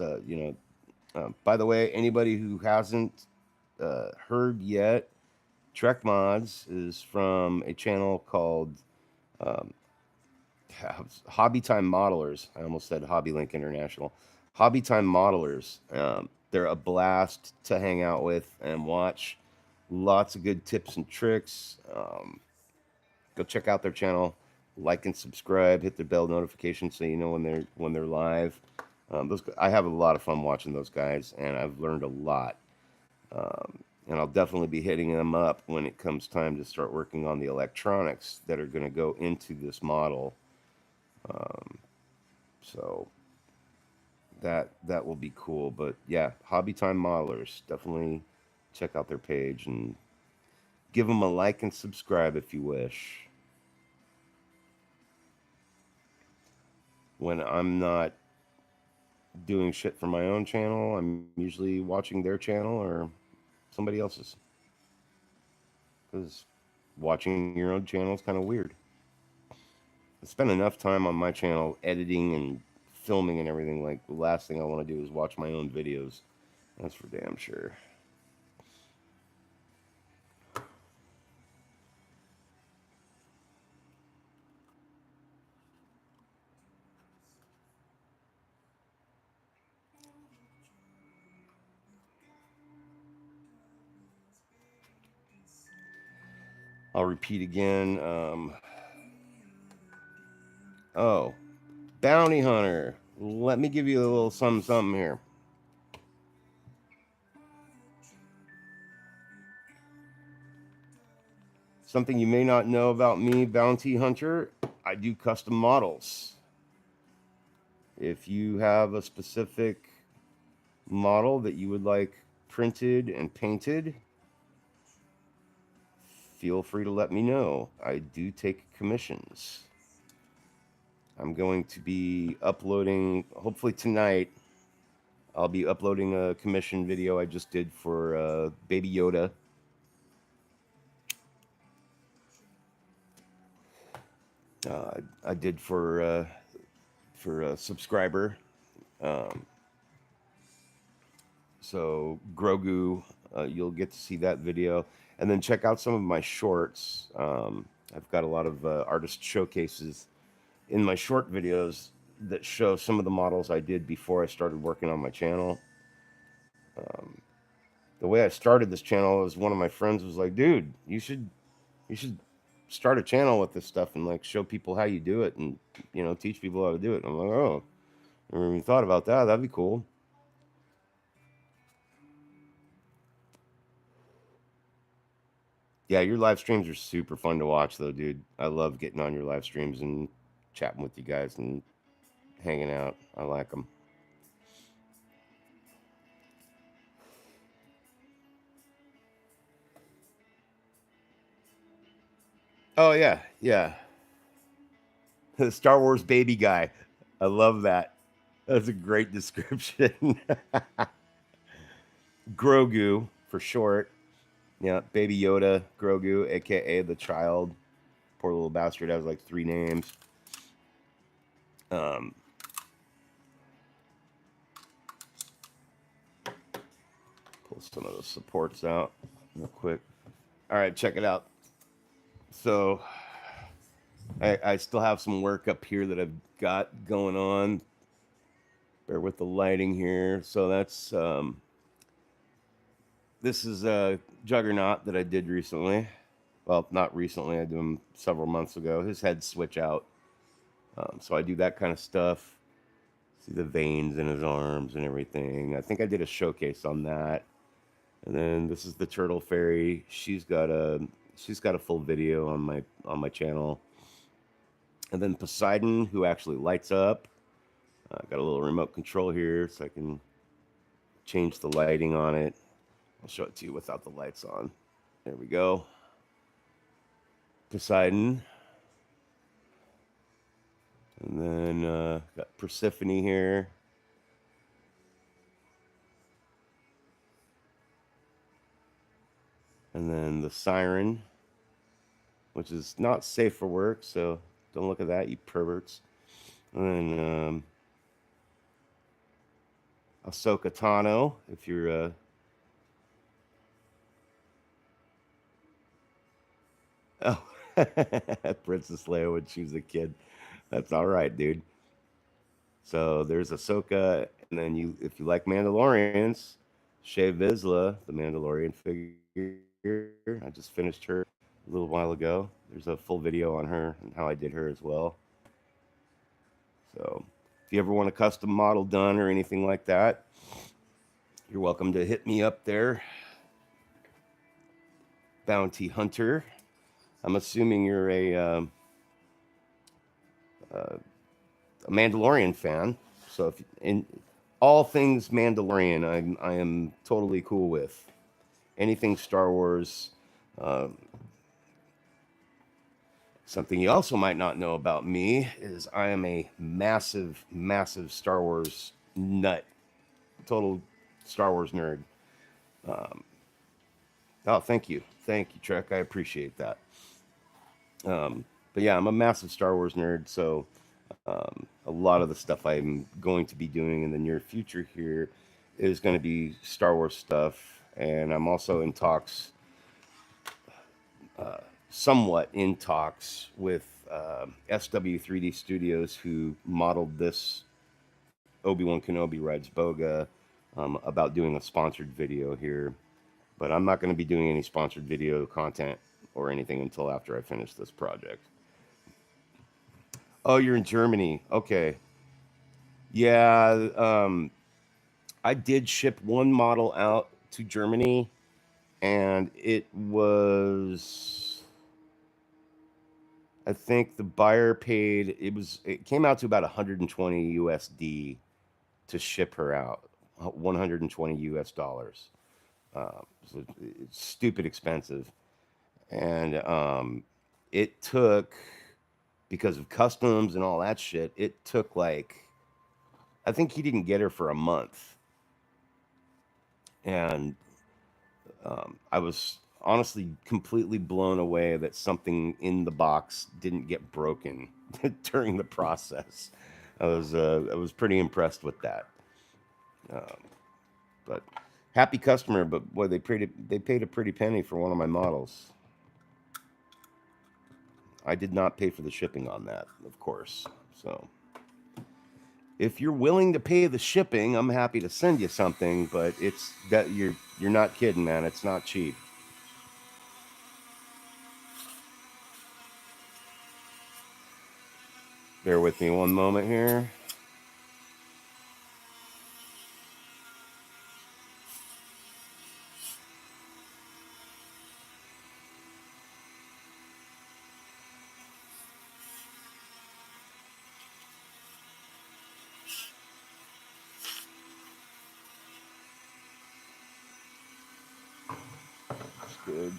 by the way, anybody who hasn't heard yet, Trek Mods is from a channel called um, Hobby Time Modelers. I almost said Hobby Link International. Hobby Time Modelers. They're a blast to hang out with and watch. Lots of good tips and tricks. Go check out their channel, like and subscribe, hit the bell notification so you know when they're live. I have a lot of fun watching those guys, and I've learned a lot. And I'll definitely be hitting them up when it comes time to start working on the electronics that are going to go into this model. Um, so that will be cool. But yeah, Hobby Time Modelers, definitely check out their page and give them a like and subscribe if you wish. When I'm not doing shit for my own channel, I'm usually watching their channel or somebody else's. Because watching your own channel is kind of weird. I spend enough time on my channel editing and filming and everything. Like, the last thing I want to do is watch my own videos. That's for damn sure. I'll repeat again. Oh, Bounty Hunter. Let me give you a little something, something here. Something you may not know about me, Bounty Hunter. I do custom models. If you have a specific model that you would like printed and painted, feel free to let me know. I do take commissions. I'm going to be uploading, hopefully tonight, I'll be uploading a commission video I just did for Baby Yoda. I did for a subscriber. Um, so Grogu, you'll get to see that video, and then check out some of my shorts. I've got a lot of artist showcases in my short videos that show some of the models I did before I started working on my channel. Um, the way I started this channel is one of my friends was like, "Dude, you should start a channel with this stuff and like show people how you do it and teach people how to do it." And I'm like, "Oh, never even thought about that. That'd be cool." Yeah, your live streams are super fun to watch though, dude. I love getting on your live streams and chatting with you guys and hanging out. I like them. Oh yeah, yeah. The Star Wars baby guy. I love that. That's a great description. Grogu for short. Yeah, Baby Yoda, Grogu, aka the child. Poor little bastard has like 3 names. Um, pull some of those supports out real quick. All right, check it out. So I still have some work up here that I've got going on. Bear with the lighting here. So this is a Juggernaut that I did recently. Well, not recently. I did him several months ago. His head switch out. So I do that kind of stuff. See the veins in his arms and everything. I think I did a showcase on that. And then this is the Turtle Fairy. She's got a full video on my channel. And then Poseidon, who actually lights up. Got a little remote control here, so I can change the lighting on it. I'll show it to you without the lights on. There we go. Poseidon. And then got Persephone here. And then the Siren, which is not safe for work, so don't look at that, you perverts. And then Ahsoka Tano, if you're oh, Princess Leia when she was a kid. That's all right, dude. So there's Ahsoka, and then if you like Mandalorians, Shea Vizsla, the Mandalorian figure. I just finished her a little while ago. There's a full video on her and how I did her as well. So if you ever want a custom model done or anything like that, you're welcome to hit me up there. Bounty Hunter. I'm assuming you're a Mandalorian fan. So if in all things Mandalorian, I am totally cool with anything Star Wars. Uh, Something you also might not know about me is I am a massive, massive Star Wars nut, total Star Wars nerd. Um, oh, thank you, Trek. I appreciate that. But yeah, I'm a massive Star Wars nerd, so a lot of the stuff I'm going to be doing in the near future here is going to be Star Wars stuff, and I'm also in talks, somewhat in talks with SW3D Studios, who modeled this Obi-Wan Kenobi rides Boga, about doing a sponsored video here. But I'm not going to be doing any sponsored video content or anything until after I finish this project. Oh, you're in Germany. Okay. Yeah, I did ship one model out to Germany, and it was, I think the buyer paid, it came out to about 120 USD to ship her out, 120 US dollars. So it's stupid expensive. And it took, because of customs and all that shit, it took like, I think he didn't get her for a month. And I was honestly completely blown away that something in the box didn't get broken during the process. I was pretty impressed with that. Um, but happy customer, but boy, they paid a pretty penny for one of my models. I did not pay for the shipping on that, of course. So if you're willing to pay the shipping, I'm happy to send you something, but it's that you're not kidding, man. It's not cheap. Bear with me one moment here. It's good.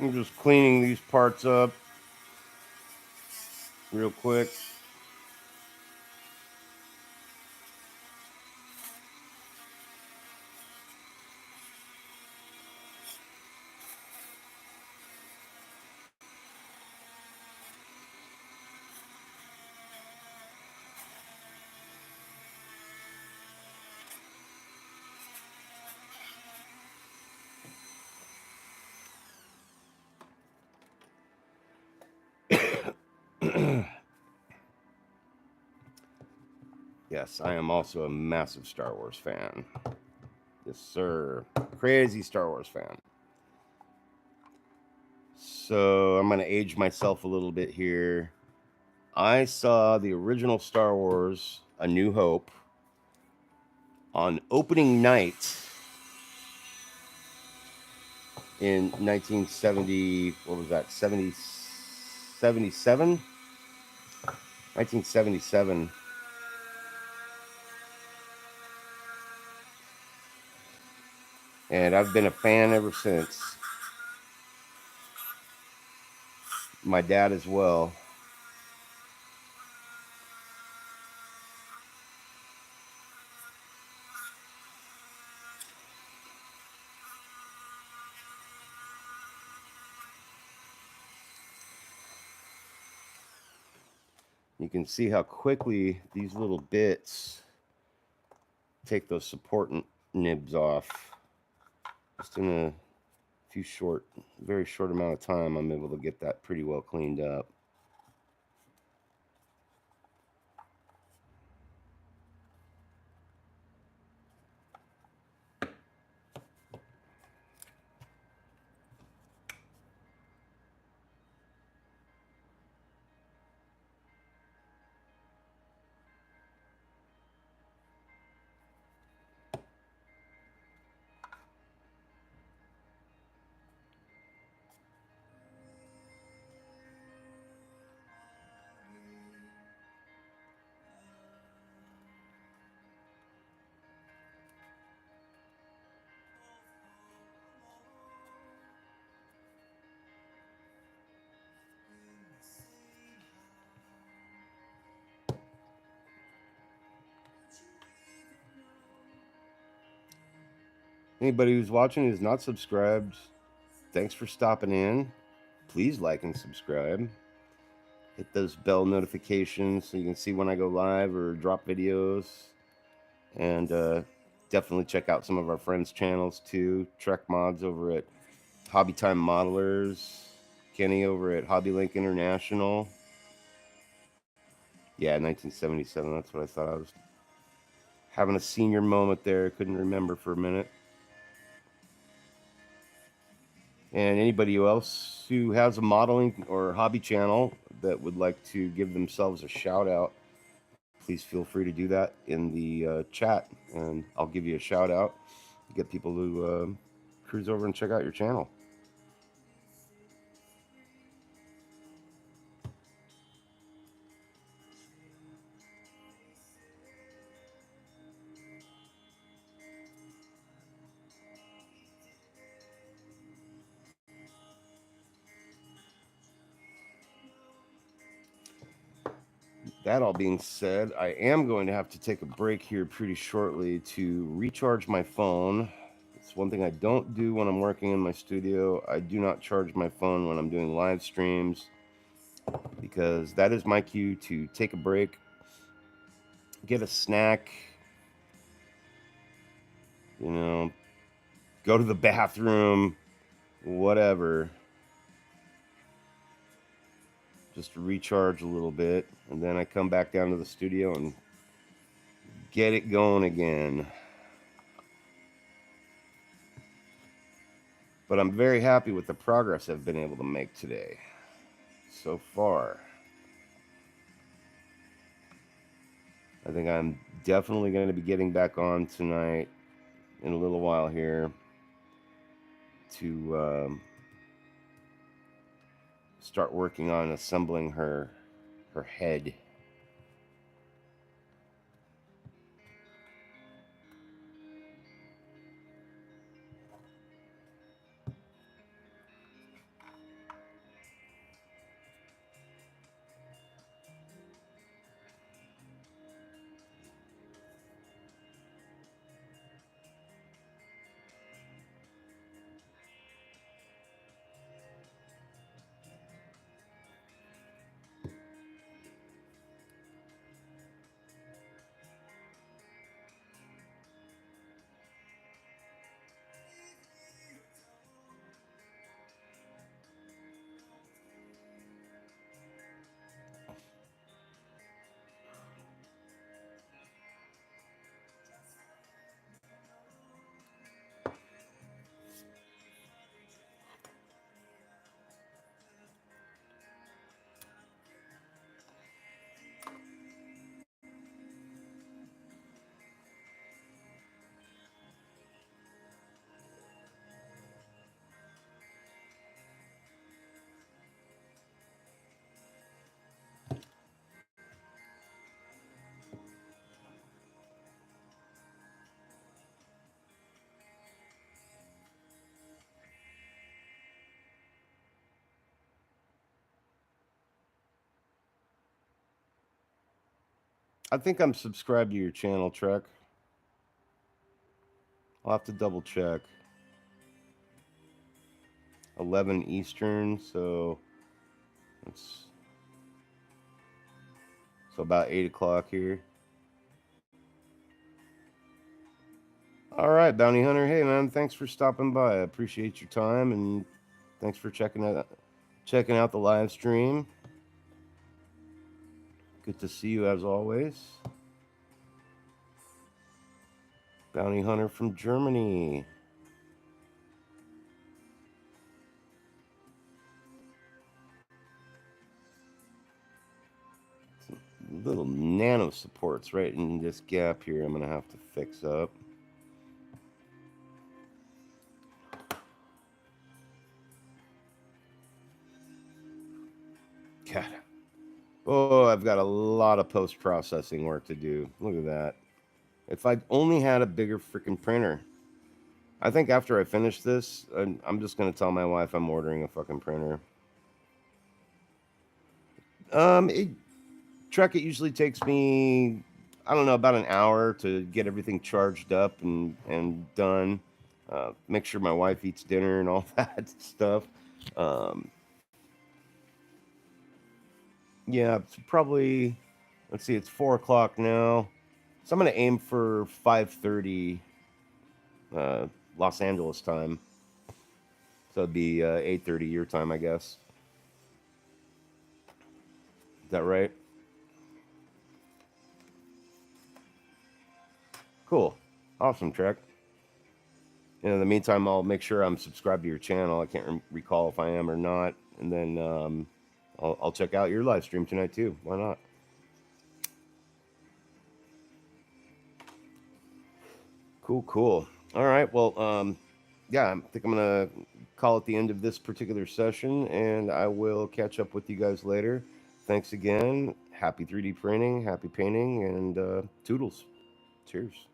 I'm just cleaning these parts up real quick. Yes, I am also a massive Star Wars fan. Yes, sir. Crazy Star Wars fan. So I'm going to age myself a little bit here. I saw the original Star Wars, A New Hope, on opening night in 1970. What was that? 77? 1977. And I've been a fan ever since. My dad as well. You can see how quickly these little bits take those support nibs off. just in a very short amount of time, I'm able to get that pretty well cleaned up. Anybody who's watching who's not subscribed, thanks for stopping in. Please like and subscribe. Hit those bell notifications so you can see when I go live or drop videos. And definitely check out some of our friends' channels too. Trek Mods over at Hobby Time Modelers. Kenny over at Hobby Link International. Yeah, 1977. That's what I thought. I was having a senior moment there. Couldn't remember for a minute. And anybody else who has a modeling or hobby channel that would like to give themselves a shout out, please feel free to do that in the chat, and I'll give you a shout out. Get people to cruise over and check out your channel. That all being said, I am going to have to take a break here pretty shortly to recharge my phone. It's one thing I don't do when I'm working in my studio. I do not charge my phone when I'm doing live streams because that is my cue to take a break, get a snack, you know, go to the bathroom, whatever, just to recharge a little bit. And then I come back down to the studio and get it going again. But I'm very happy with the progress I've been able to make today so far. I think I'm definitely going to be getting back on tonight in a little while here to start working on assembling her head. I think I'm subscribed to your channel, Trek. I'll have to double check. 11 Eastern, so it's about 8 o'clock here. All right, Bounty Hunter. Hey, man, thanks for stopping by. I appreciate your time, and thanks for checking out the live stream. Good to see you as always. Bounty Hunter from Germany. Some little nano supports right in this gap here. I'm gonna have to fix up. God. Oh, I've got a lot of post-processing work to do. Look at that. If I'd only had a bigger freaking printer. I think after I finish this, I'm just gonna tell my wife I'm ordering a fucking printer. It Trek, it usually takes me, I don't know, about an hour to get everything charged up and done. Make sure my wife eats dinner and all that stuff. Um, yeah, it's probably, let's see, it's 4 o'clock now. So I'm going to aim for 5:30 uh, Los Angeles time. So it'd be 8:30 your time, I guess. Is that right? Cool. Awesome, Trek. In the meantime, I'll make sure I'm subscribed to your channel. I can't recall if I am or not. And then I'll check out your live stream tonight too. Why not? Cool, cool. All right. Well, yeah, I think I'm gonna call it the end of this particular session, and I will catch up with you guys later. Thanks again. Happy 3D printing, happy painting, and toodles. Cheers.